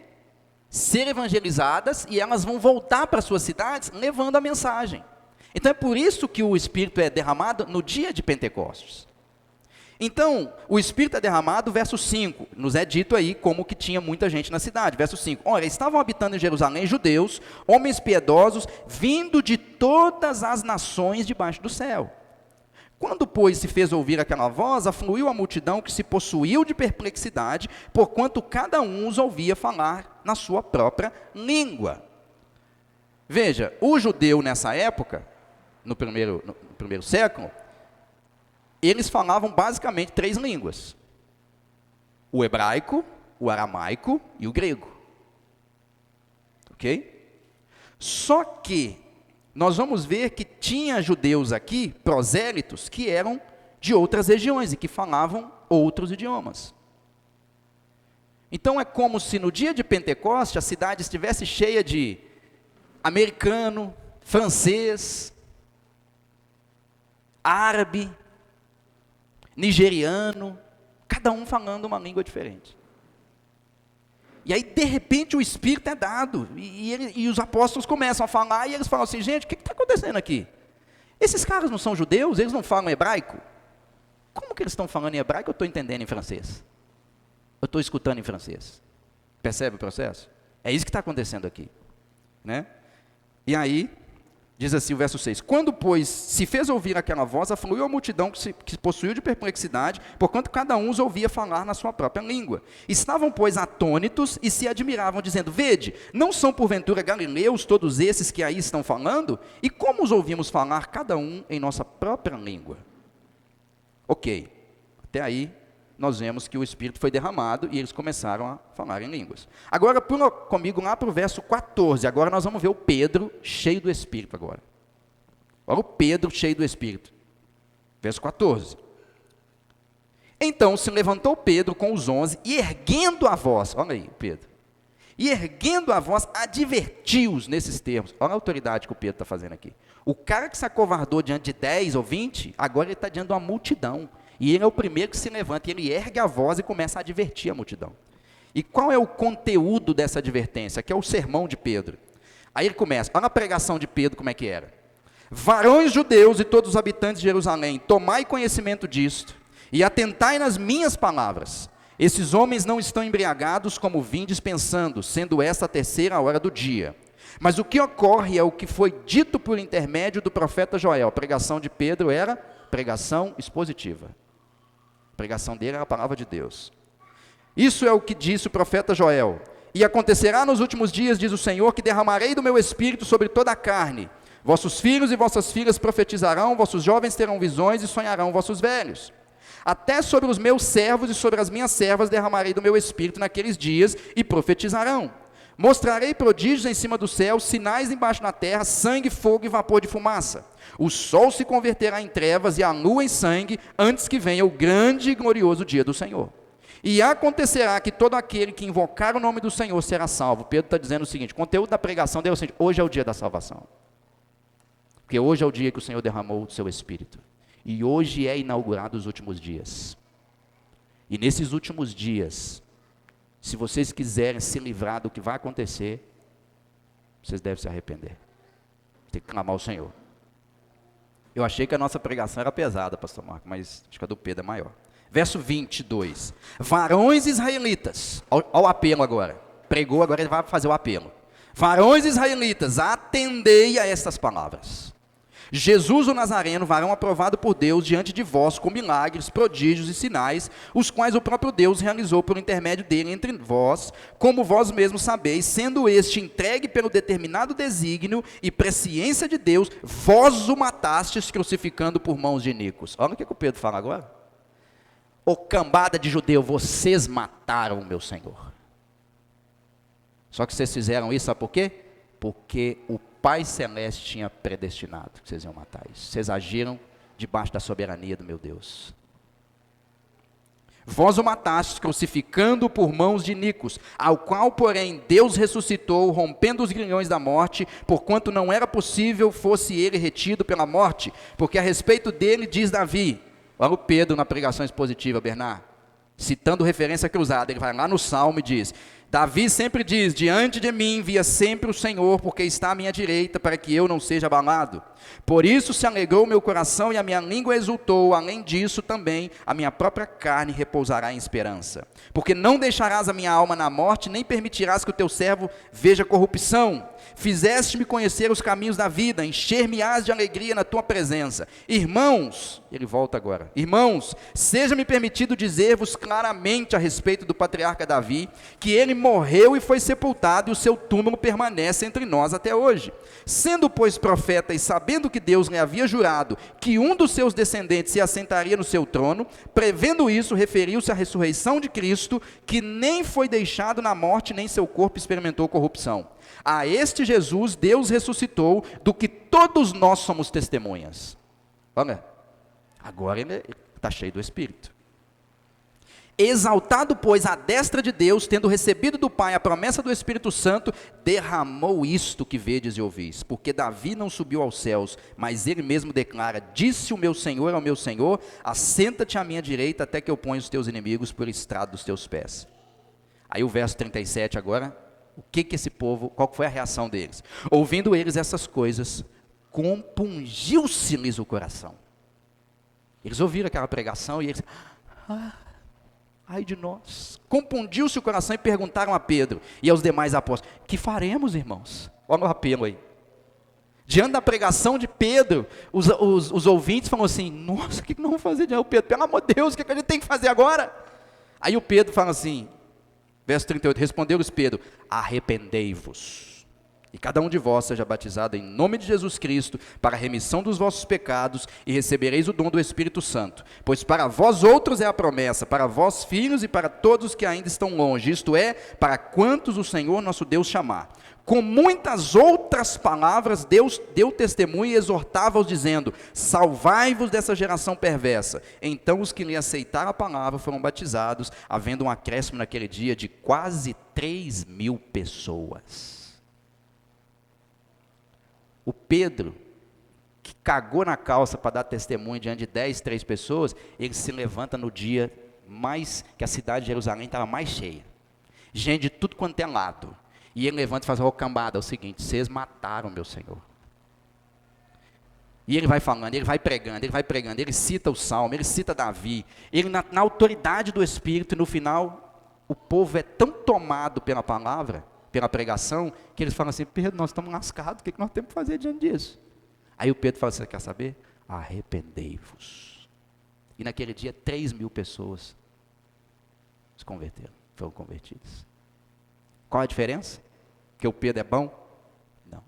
Ser evangelizadas e elas vão voltar para suas cidades levando a mensagem. Então é por isso que o Espírito é derramado no dia de Pentecostes. Então, o Espírito é derramado, verso 5, nos é dito aí como que tinha muita gente na cidade. Verso 5, olha, estavam habitando em Jerusalém judeus, homens piedosos, vindo de todas as nações debaixo do céu. Quando, pois, se fez ouvir aquela voz, afluiu a multidão que se possuiu de perplexidade, porquanto cada um os ouvia falar na sua própria língua. Veja, o judeu nessa época, no primeiro século, eles falavam basicamente 3 línguas: o hebraico, o aramaico e o grego. Ok? Só que nós vamos ver que tinha judeus aqui, prosélitos, que eram de outras regiões e que falavam outros idiomas. Então é como se no dia de Pentecoste a cidade estivesse cheia de americano, francês, árabe, nigeriano, cada um falando uma língua diferente. E aí, de repente, o Espírito é dado, e os apóstolos começam a falar, e eles falam assim, gente, o que está acontecendo aqui? Esses caras não são judeus? Eles não falam hebraico? Como que eles estão falando em hebraico? Eu estou entendendo em francês. Eu estou escutando em francês. Percebe o processo? É isso que está acontecendo aqui, né? E aí, diz assim o verso 6, quando, pois, se fez ouvir aquela voz, afluiu a multidão que se possuiu de perplexidade, porquanto cada um os ouvia falar na sua própria língua. Estavam, pois, atônitos e se admiravam, dizendo, vede, não são porventura galileus todos esses que aí estão falando? E como os ouvimos falar cada um em nossa própria língua? Ok, até aí nós vemos que o Espírito foi derramado e eles começaram a falar em línguas. Agora, pula comigo lá para o verso 14, agora nós vamos ver o Pedro cheio do Espírito agora. Agora o Pedro cheio do Espírito. Verso 14. Então se levantou Pedro com os 11 e erguendo a voz, olha aí Pedro, e erguendo a voz advertiu-os nesses termos. Olha a autoridade que o Pedro está fazendo aqui. O cara que se acovardou diante de 10 ou 20, agora ele está diante de uma multidão. E ele é o primeiro que se levanta, e ele ergue a voz e começa a advertir a multidão. E qual é o conteúdo dessa advertência? Que é o sermão de Pedro. Aí ele começa, olha a pregação de Pedro como é que era. Varões judeus e todos os habitantes de Jerusalém, tomai conhecimento disto, e atentai nas minhas palavras. Esses homens não estão embriagados como vindes pensando, sendo esta a terceira hora do dia. Mas o que ocorre é o que foi dito por intermédio do profeta Joel. A pregação de Pedro era pregação expositiva. A pregação dele era a palavra de Deus. Isso é o que disse o profeta Joel. E acontecerá nos últimos dias, diz o Senhor, que derramarei do meu espírito sobre toda a carne. Vossos filhos e vossas filhas profetizarão, vossos jovens terão visões e sonharão vossos velhos. Até sobre os meus servos e sobre as minhas servas derramarei do meu espírito naqueles dias e profetizarão. Mostrarei prodígios em cima do céu, sinais embaixo na terra, sangue, fogo e vapor de fumaça. O sol se converterá em trevas e a lua em sangue, antes que venha o grande e glorioso dia do Senhor. E acontecerá que todo aquele que invocar o nome do Senhor será salvo. Pedro está dizendo o seguinte, o conteúdo da pregação dele é o seguinte, hoje é o dia da salvação. Porque hoje é o dia que o Senhor derramou o seu Espírito. E hoje é inaugurado os últimos dias. E nesses últimos dias, se vocês quiserem se livrar do que vai acontecer, vocês devem se arrepender. Tem que clamar ao Senhor. Eu achei que a nossa pregação era pesada, pastor Marco, mas acho que a do Pedro é maior. Verso 22. Varões israelitas, ao apelo agora. Pregou, agora ele vai fazer o apelo. Varões israelitas, atendei a estas palavras. Jesus o Nazareno, varão aprovado por Deus diante de vós com milagres, prodígios e sinais, os quais o próprio Deus realizou por intermédio dele entre vós, como vós mesmos sabeis, sendo este entregue pelo determinado desígnio e presciência de Deus, vós o matastes crucificando por mãos de iníquos. Olha o que o Pedro fala agora. Ô cambada de judeu, vocês mataram o meu Senhor. Só que vocês fizeram isso, sabe por quê? Porque o Pai Celeste tinha predestinado que vocês iam matar isso. Vocês agiram debaixo da soberania do meu Deus. Vós o matastes, crucificando por mãos de iníquos, ao qual, porém, Deus ressuscitou, rompendo os grilhões da morte, porquanto não era possível fosse ele retido pela morte, porque a respeito dele diz Davi, olha o Pedro na pregação expositiva, Bernard, citando referência cruzada, ele vai lá no Salmo e diz, Davi sempre diz, diante de mim via sempre o Senhor, porque está à minha direita, para que eu não seja abalado. Por isso se alegrou meu coração e a minha língua exultou, além disso também a minha própria carne repousará em esperança. Porque não deixarás a minha alma na morte, nem permitirás que o teu servo veja corrupção. Fizeste-me conhecer os caminhos da vida, encher-me-ás de alegria na tua presença. Irmãos, ele volta agora, irmãos, seja-me permitido dizer-vos claramente a respeito do patriarca Davi, que ele morreu e foi sepultado, e o seu túmulo permanece entre nós até hoje. Sendo, pois, profeta e sabendo que Deus lhe havia jurado que um dos seus descendentes se assentaria no seu trono, prevendo isso, referiu-se à ressurreição de Cristo, que nem foi deixado na morte, nem seu corpo experimentou corrupção. A este Jesus Deus ressuscitou, do que todos nós somos testemunhas. Olha, agora ele está cheio do Espírito. Exaltado, pois, à destra de Deus, tendo recebido do Pai a promessa do Espírito Santo, derramou isto que vedes e ouvis. Porque Davi não subiu aos céus, mas ele mesmo declara, disse o meu Senhor ao meu Senhor, assenta-te à minha direita, até que eu ponha os teus inimigos por estrado dos teus pés. Aí o verso 37 agora, o que esse povo, qual foi a reação deles? Ouvindo eles essas coisas, compungiu-se-lhes o coração. Eles ouviram aquela pregação e eles... ai de nós, compungiu-se o coração e perguntaram a Pedro e aos demais apóstolos, que faremos, irmãos? Olha o apelo aí, diante da pregação de Pedro, os ouvintes falam assim, nossa, o que nós vamos fazer diante do Pedro? Pelo amor de Deus, o que a gente tem que fazer agora? Aí o Pedro fala assim, verso 38, respondeu-lhes Pedro, arrependei-vos, e cada um de vós seja batizado em nome de Jesus Cristo, para a remissão dos vossos pecados, e recebereis o dom do Espírito Santo. Pois para vós outros é a promessa, para vós filhos e para todos que ainda estão longe, isto é, para quantos o Senhor nosso Deus chamar. Com muitas outras palavras, Deus deu testemunho e exortava-os, dizendo, salvai-vos dessa geração perversa. Então os que lhe aceitaram a palavra foram batizados, havendo um acréscimo naquele dia de quase 3.000 pessoas. O Pedro, que cagou na calça para dar testemunho diante de 3 pessoas, ele se levanta no dia mais, que a cidade de Jerusalém estava mais cheia. Gente de tudo quanto é lado. E ele levanta e faz, cambada, é o seguinte, vocês mataram meu Senhor. E ele vai falando, ele vai pregando, ele cita o Salmo, ele cita Davi, ele na autoridade do Espírito, e no final, o povo é tão tomado pela palavra, pela pregação, que eles falam assim: Pedro, nós estamos lascados, o que nós temos que fazer diante disso? Aí o Pedro fala: você quer saber? Arrependei-vos. E naquele dia, 3.000 pessoas se converteram, foram convertidas. Qual a diferença? Que o Pedro é bom? Não.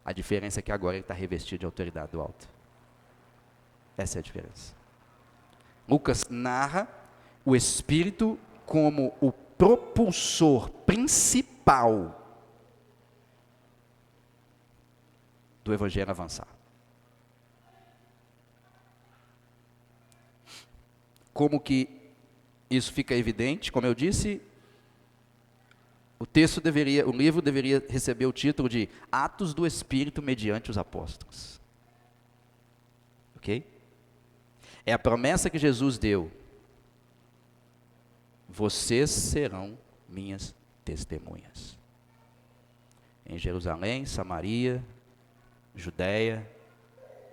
A diferença é que agora ele está revestido de autoridade do alto. Essa é a diferença. Lucas narra o Espírito como o propulsor principal do Evangelho avançar. Como que isso fica evidente? Como eu disse, o livro deveria receber o título de Atos do Espírito mediante os Apóstolos. Ok? É a promessa que Jesus deu. Vocês serão minhas testemunhas. Em Jerusalém, Samaria, Judéia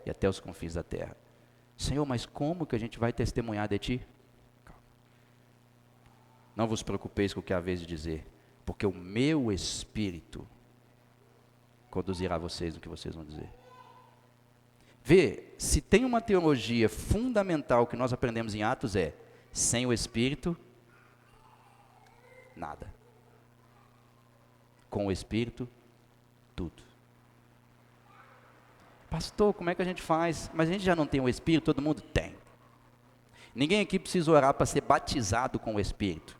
e até os confins da terra. Senhor, mas como que a gente vai testemunhar de Ti? Calma. Não vos preocupeis com o que há a vez de dizer, porque o meu Espírito conduzirá vocês no que vocês vão dizer. Vê, se tem uma teologia fundamental que nós aprendemos em Atos é: sem o Espírito, nada. Com o Espírito, tudo. Pastor, como é que a gente faz? Mas a gente já não tem o Espírito? Todo mundo tem. Ninguém aqui precisa orar para ser batizado com o Espírito.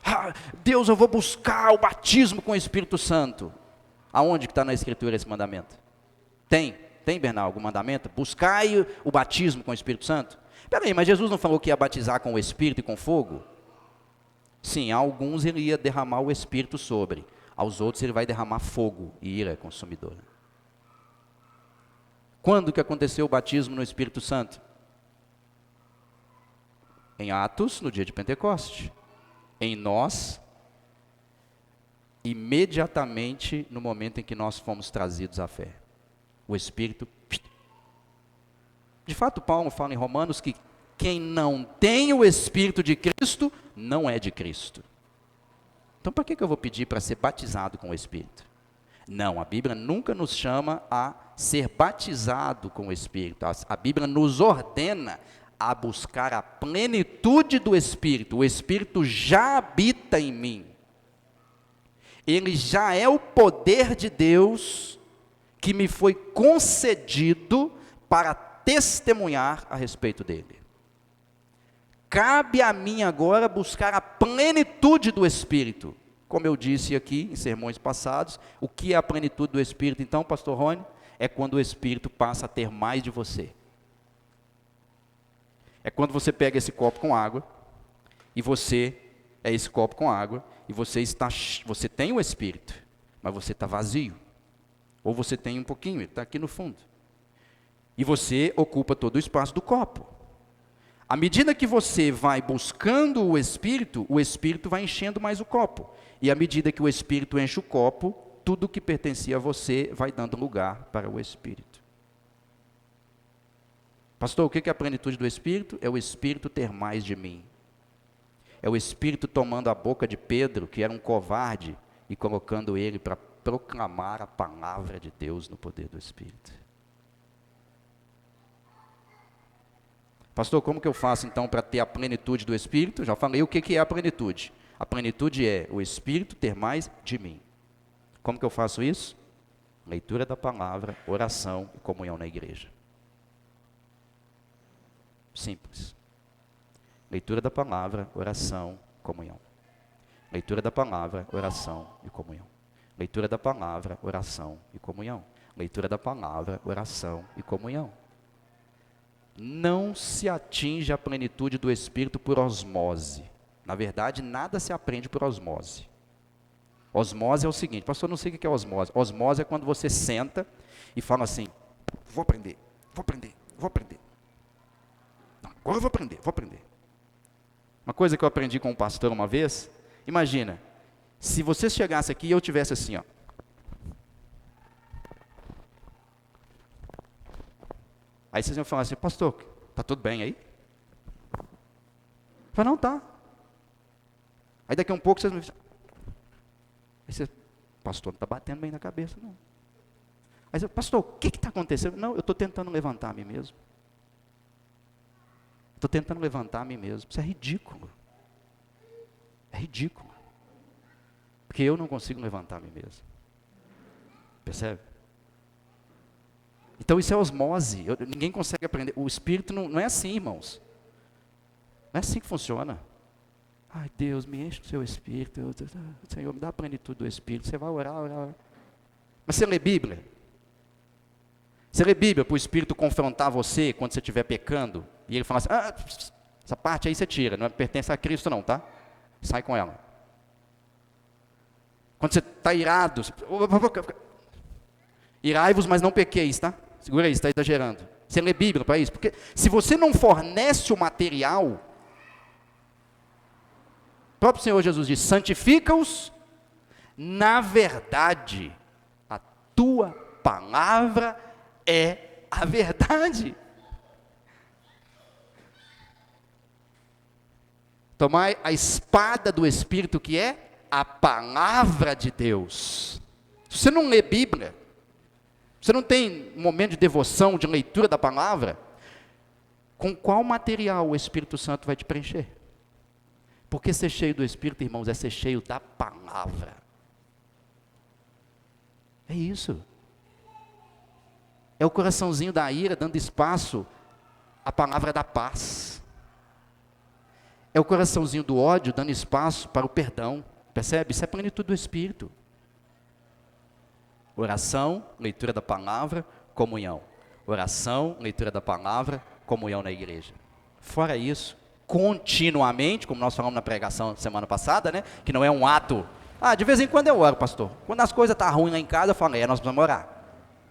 Ah, Deus, eu vou buscar o batismo com o Espírito Santo. Aonde que está na Escritura esse mandamento? Tem, Bernardo, algum mandamento? Buscai o batismo com o Espírito Santo? Peraí, mas Jesus não falou que ia batizar com o Espírito e com fogo? Sim, a alguns ele ia derramar o Espírito sobre, aos outros ele vai derramar fogo e ira consumidora. Quando que aconteceu o batismo no Espírito Santo? Em Atos, no dia de Pentecoste. Em nós, imediatamente no momento em que nós fomos trazidos à fé. O Espírito. De fato, Paulo fala em Romanos que quem não tem o Espírito de Cristo, não é de Cristo. Então, para que eu vou pedir para ser batizado com o Espírito? Não, a Bíblia nunca nos chama a ser batizado com o Espírito. A Bíblia nos ordena a buscar a plenitude do Espírito. O Espírito já habita em mim. Ele já é o poder de Deus que me foi concedido para testemunhar a respeito dele. Cabe a mim agora buscar a plenitude do Espírito. Como eu disse aqui em sermões passados, o que é a plenitude do Espírito então, pastor Rony? É quando o Espírito passa a ter mais de você. É quando você pega esse copo com água, e você é esse copo com água, e você tem o Espírito, mas você está vazio. Ou você tem um pouquinho, ele está aqui no fundo. E você ocupa todo o espaço do copo. À medida que você vai buscando o Espírito vai enchendo mais o copo. E à medida que o Espírito enche o copo, tudo que pertencia a você vai dando lugar para o Espírito. Pastor, o que é a plenitude do Espírito? É o Espírito ter mais de mim. É o Espírito tomando a boca de Pedro, que era um covarde, e colocando ele para proclamar a palavra de Deus no poder do Espírito. Pastor, como que eu faço então para ter a plenitude do Espírito? Já falei o que é a plenitude. A plenitude é o Espírito ter mais de mim. Como que eu faço isso? Leitura da palavra, oração e comunhão na igreja. Simples. Leitura da palavra, oração, comunhão. Leitura da palavra, oração e comunhão. Leitura da palavra, oração e comunhão. Leitura da palavra, oração e comunhão. Não se atinge a plenitude do Espírito por osmose. Na verdade, nada se aprende por osmose. Osmose é o seguinte, pastor, não sei o que é osmose. Osmose é quando você senta e fala assim: vou aprender. Não, agora eu vou aprender. Uma coisa que eu aprendi com um pastor uma vez, imagina, se você chegasse aqui e eu tivesse assim, ó. Aí vocês iam falar assim, pastor, está tudo bem aí? Eu falei, não, tá. Aí daqui a um pouco vocês me dizem, aí você, pastor, não está batendo bem na cabeça, não. Aí você, pastor, o que está acontecendo? Não, eu estou tentando levantar a mim mesmo. Estou tentando levantar a mim mesmo. Isso é ridículo. É ridículo. Porque eu não consigo levantar a mim mesmo. Percebe? Então isso é osmose. Ninguém consegue aprender. O Espírito não é assim, irmãos. Não é assim que funciona. Ai, Deus, me enche do seu Espírito. Senhor, me dá a plenitude do Espírito. Você vai orar, orar, orar. Mas você lê Bíblia? Você lê Bíblia para o Espírito confrontar você quando você estiver pecando? E ele fala assim, essa parte aí você tira, não pertence a Cristo não, tá? Sai com ela. Quando você está irado, irai-vos, mas não pequeis, tá? Segura aí, está exagerando. Você lê Bíblia para isso? Porque se você não fornece o material, o próprio Senhor Jesus diz, santifica-os na verdade. A tua palavra é a verdade. Tomai a espada do Espírito, que é a palavra de Deus. Se você não lê Bíblia, você não tem um momento de devoção, de leitura da palavra, com qual material o Espírito Santo vai te preencher? Porque ser cheio do Espírito, irmãos, é ser cheio da palavra. É isso. É o coraçãozinho da ira dando espaço à palavra da paz. É o coraçãozinho do ódio dando espaço para o perdão. Percebe? Isso é plenitude do Espírito. Oração, leitura da palavra, comunhão. Oração, leitura da palavra, comunhão na igreja. Fora isso, continuamente, como nós falamos na pregação semana passada, né? Que não é um ato. De vez em quando eu oro, pastor. Quando as coisas estão ruins lá em casa, eu falo, nós precisamos orar.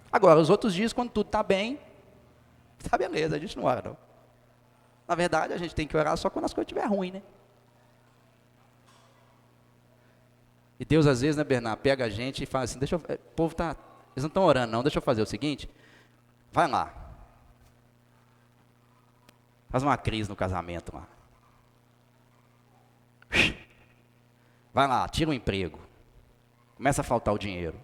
Agora, os outros dias, quando tudo está bem, está beleza, a gente não ora não. Na verdade, a gente tem que orar só quando as coisas estiverem ruins, né? E Deus, às vezes, né, Bernardo, pega a gente e fala assim, o povo tá, eles não estão orando não, deixa eu fazer o seguinte, vai lá, faz uma crise no casamento lá. Vai lá, tira o emprego, começa a faltar o dinheiro.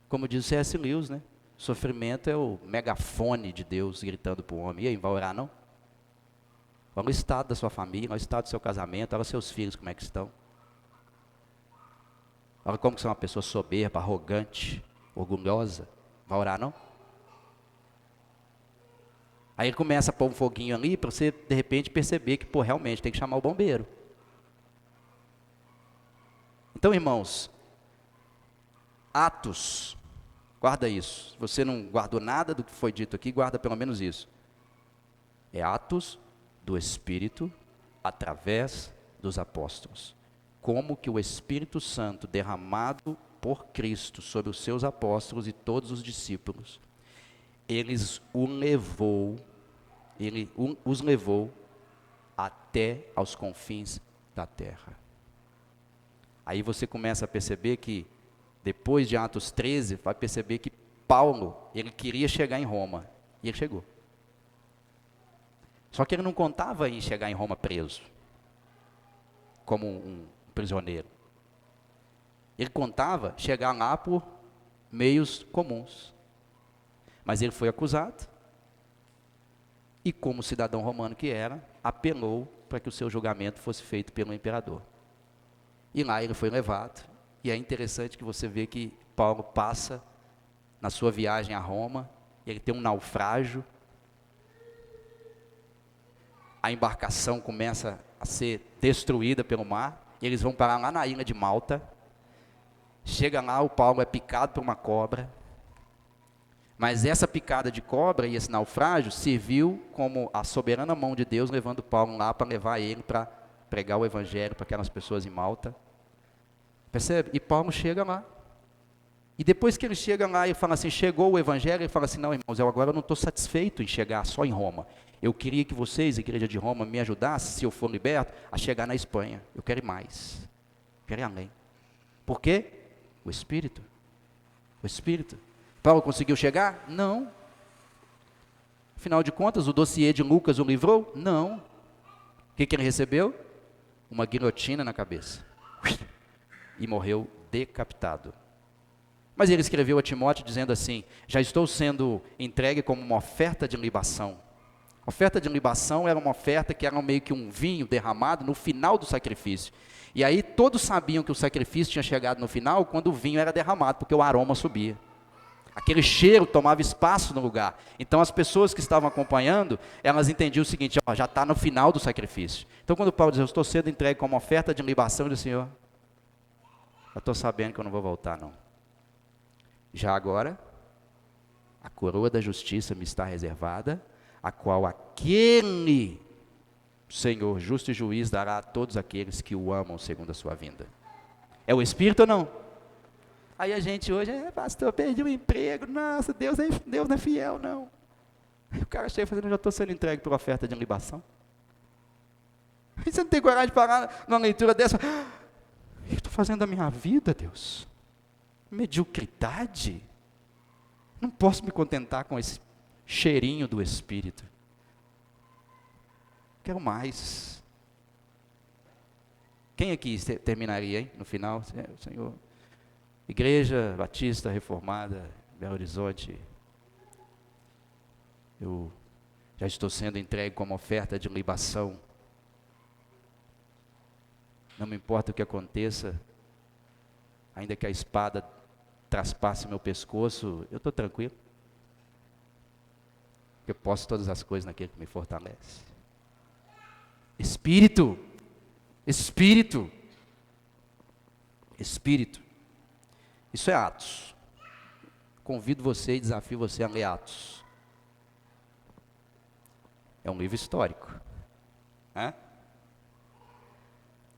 Como diz o C.S. Lewis, né? Sofrimento é o megafone de Deus gritando para o homem. E aí, vai orar não? Olha o estado da sua família, olha o estado do seu casamento, olha os seus filhos como é que estão. Olha como que você é uma pessoa soberba, arrogante, orgulhosa. Vai orar não? Aí ele começa a pôr um foguinho ali para você, de repente, perceber que, realmente tem que chamar o bombeiro. Então, irmãos, Atos, guarda isso. Se você não guardou nada do que foi dito aqui, guarda pelo menos isso. É Atos do Espírito através dos apóstolos. Como que o Espírito Santo derramado por Cristo sobre os seus apóstolos e todos os discípulos, ele os levou até aos confins da terra. Aí você começa a perceber que, depois de Atos 13, vai perceber que Paulo, ele queria chegar em Roma, e ele chegou. Só que ele não contava em chegar em Roma preso, como um prisioneiro. Ele contava chegar lá por meios comuns. Mas ele foi acusado, e como cidadão romano que era, apelou para que o seu julgamento fosse feito pelo imperador. E lá ele foi levado, e é interessante que você vê que Paulo passa, na sua viagem a Roma, ele tem um naufrágio, a embarcação começa a ser destruída pelo mar, e eles vão parar lá na ilha de Malta. Chega lá, o Paulo é picado por uma cobra, mas essa picada de cobra e esse naufrágio serviu como a soberana mão de Deus levando Paulo lá para levar ele para pregar o evangelho para aquelas pessoas em Malta. Percebe? E Paulo chega lá. E depois que ele chega lá e fala assim, chegou o evangelho, ele fala assim, não, irmãos, agora eu não estou satisfeito em chegar só em Roma. Eu queria que vocês, igreja de Roma, me ajudassem, se eu for liberto, a chegar na Espanha. Eu quero ir mais. Eu quero ir além. Por quê? O Espírito. O Espírito. Paulo conseguiu chegar? Não. Afinal de contas, o dossiê de Lucas o livrou? Não. O que ele recebeu? Uma guilhotina na cabeça. E morreu decapitado. Mas ele escreveu a Timóteo dizendo assim: já estou sendo entregue como uma oferta de libação. Oferta de libação era uma oferta que era meio que um vinho derramado no final do sacrifício. E aí todos sabiam que o sacrifício tinha chegado no final quando o vinho era derramado, porque o aroma subia. Aquele cheiro tomava espaço no lugar. Então as pessoas que estavam acompanhando, elas entendiam o seguinte: ó, já está no final do sacrifício. Então quando Paulo diz, eu estou sendo entregue como oferta de libação, ele diz, Senhor, eu estou sabendo que eu não vou voltar não. Já agora, a coroa da justiça me está reservada, a qual aquele Senhor justo e juiz dará a todos aqueles que o amam segundo a sua vinda. É o Espírito ou não? Aí a gente hoje, pastor, perdi o emprego, nossa, Deus não é fiel, não. O cara chega fazendo, já estou sendo entregue por oferta de libação. E você não tem coragem de parar numa leitura dessa? O que eu estou fazendo da minha vida, Deus? Mediocridade? Não posso me contentar com esse cheirinho do Espírito. Quero mais. Quem aqui terminaria, hein, no final? Senhor, Igreja Batista Reformada, Belo Horizonte, eu já estou sendo entregue como oferta de libação. Não me importa o que aconteça, ainda que a espada traspasse meu pescoço, eu estou tranquilo. Eu posso todas as coisas naquele que me fortalece. Espírito, Espírito, Espírito. Isso é Atos. Convido você e desafio você a ler Atos. É um livro histórico. Para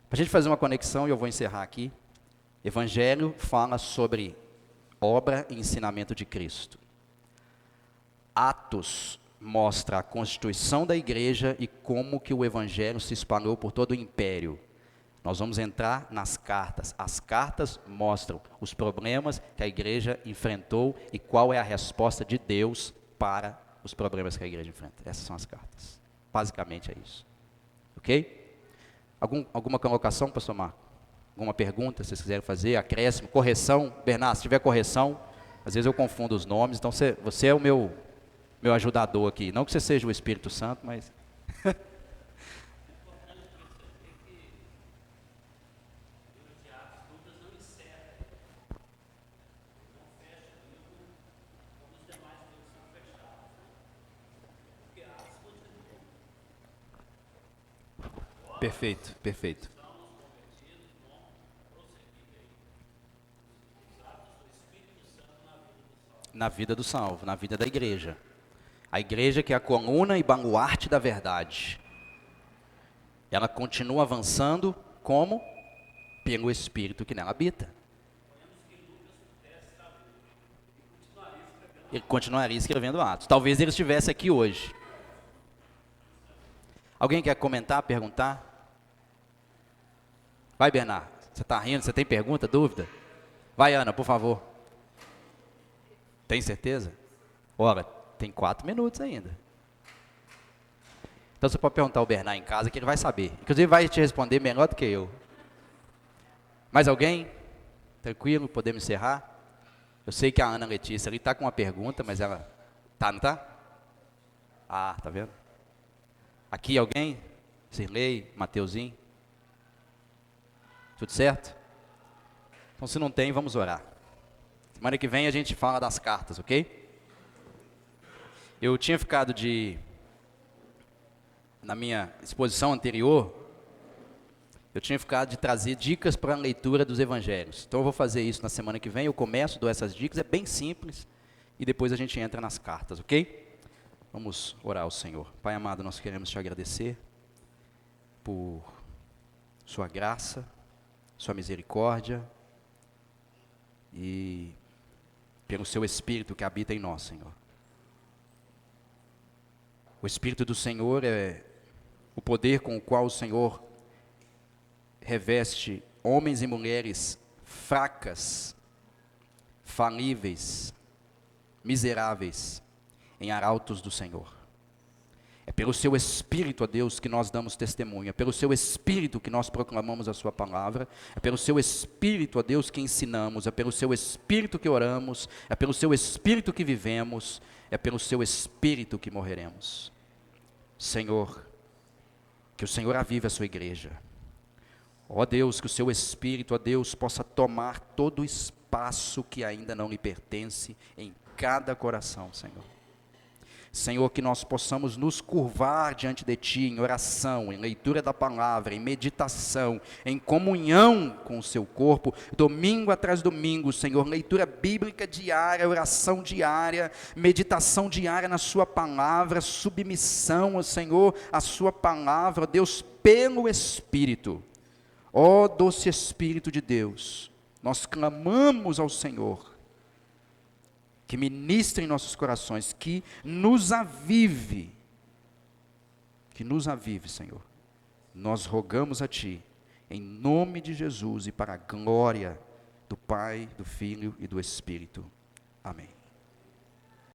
a gente fazer uma conexão, e eu vou encerrar aqui. Evangelho fala sobre obra e ensinamento de Cristo. Atos mostra a constituição da igreja e como que o Evangelho se espalhou por todo o império. Nós vamos entrar nas cartas. As cartas mostram os problemas que a igreja enfrentou e qual é a resposta de Deus para os problemas que a igreja enfrenta. Essas são as cartas. Basicamente é isso. Ok? Alguma colocação, pastor Marco? Alguma pergunta, se vocês quiserem fazer? Acréscimo, correção? Bernardo, se tiver correção, às vezes eu confundo os nomes, então você é o meu ajudador aqui. Não que você seja o Espírito Santo, mas... Perfeito, perfeito. Na vida do salvo, na vida da igreja. A igreja que é a coluna e baluarte da verdade. Ela continua avançando como? Pelo Espírito que nela habita. Ele continuaria escrevendo Atos. Talvez ele estivesse aqui hoje. Alguém quer comentar, perguntar? Vai, Bernardo. Você está rindo? Você tem pergunta, dúvida? Vai, Ana, por favor. Tem certeza? Ora, tem 4 minutos ainda. Então você pode perguntar ao Bernardo em casa que ele vai saber. Inclusive vai te responder melhor do que eu. Mais alguém? Tranquilo, podemos encerrar? Eu sei que a Ana Letícia ali está com uma pergunta, mas ela... Tá, não tá? Ah, tá vendo? Aqui alguém? Sirlei, Mateuzinho? Tudo certo? Então se não tem, vamos orar. Semana que vem a gente fala das cartas, ok? Eu tinha ficado na minha exposição anterior, eu tinha ficado de trazer dicas para a leitura dos evangelhos. Então eu vou fazer isso na semana que vem, eu começo, dou essas dicas, é bem simples, e depois a gente entra nas cartas, ok? Vamos orar ao Senhor. Pai amado, nós queremos te agradecer por sua graça, sua misericórdia e pelo seu Espírito que habita em nós, Senhor. O Espírito do Senhor é o poder com o qual o Senhor reveste homens e mulheres fracas, falíveis, miseráveis, em arautos do Senhor. pelo seu Espírito, ó Deus, que nós damos testemunho. É pelo seu Espírito que nós proclamamos a sua palavra. É pelo seu Espírito, ó Deus, que ensinamos. É pelo seu Espírito que oramos. É pelo seu Espírito que vivemos. É pelo seu Espírito que morreremos. Senhor, que o Senhor avive a sua igreja. Ó Deus, que o seu Espírito, ó Deus, possa tomar todo o espaço que ainda não lhe pertence em cada coração, Senhor. Senhor, que nós possamos nos curvar diante de Ti em oração, em leitura da palavra, em meditação, em comunhão com o Seu corpo, domingo atrás domingo, Senhor, leitura bíblica diária, oração diária, meditação diária na Sua palavra, submissão, Senhor, à Sua palavra, ó Deus, pelo Espírito. Ó doce Espírito de Deus, nós clamamos ao Senhor, que ministre em nossos corações, que nos avive, Senhor. Nós rogamos a Ti, em nome de Jesus e para a glória do Pai, do Filho e do Espírito. Amém.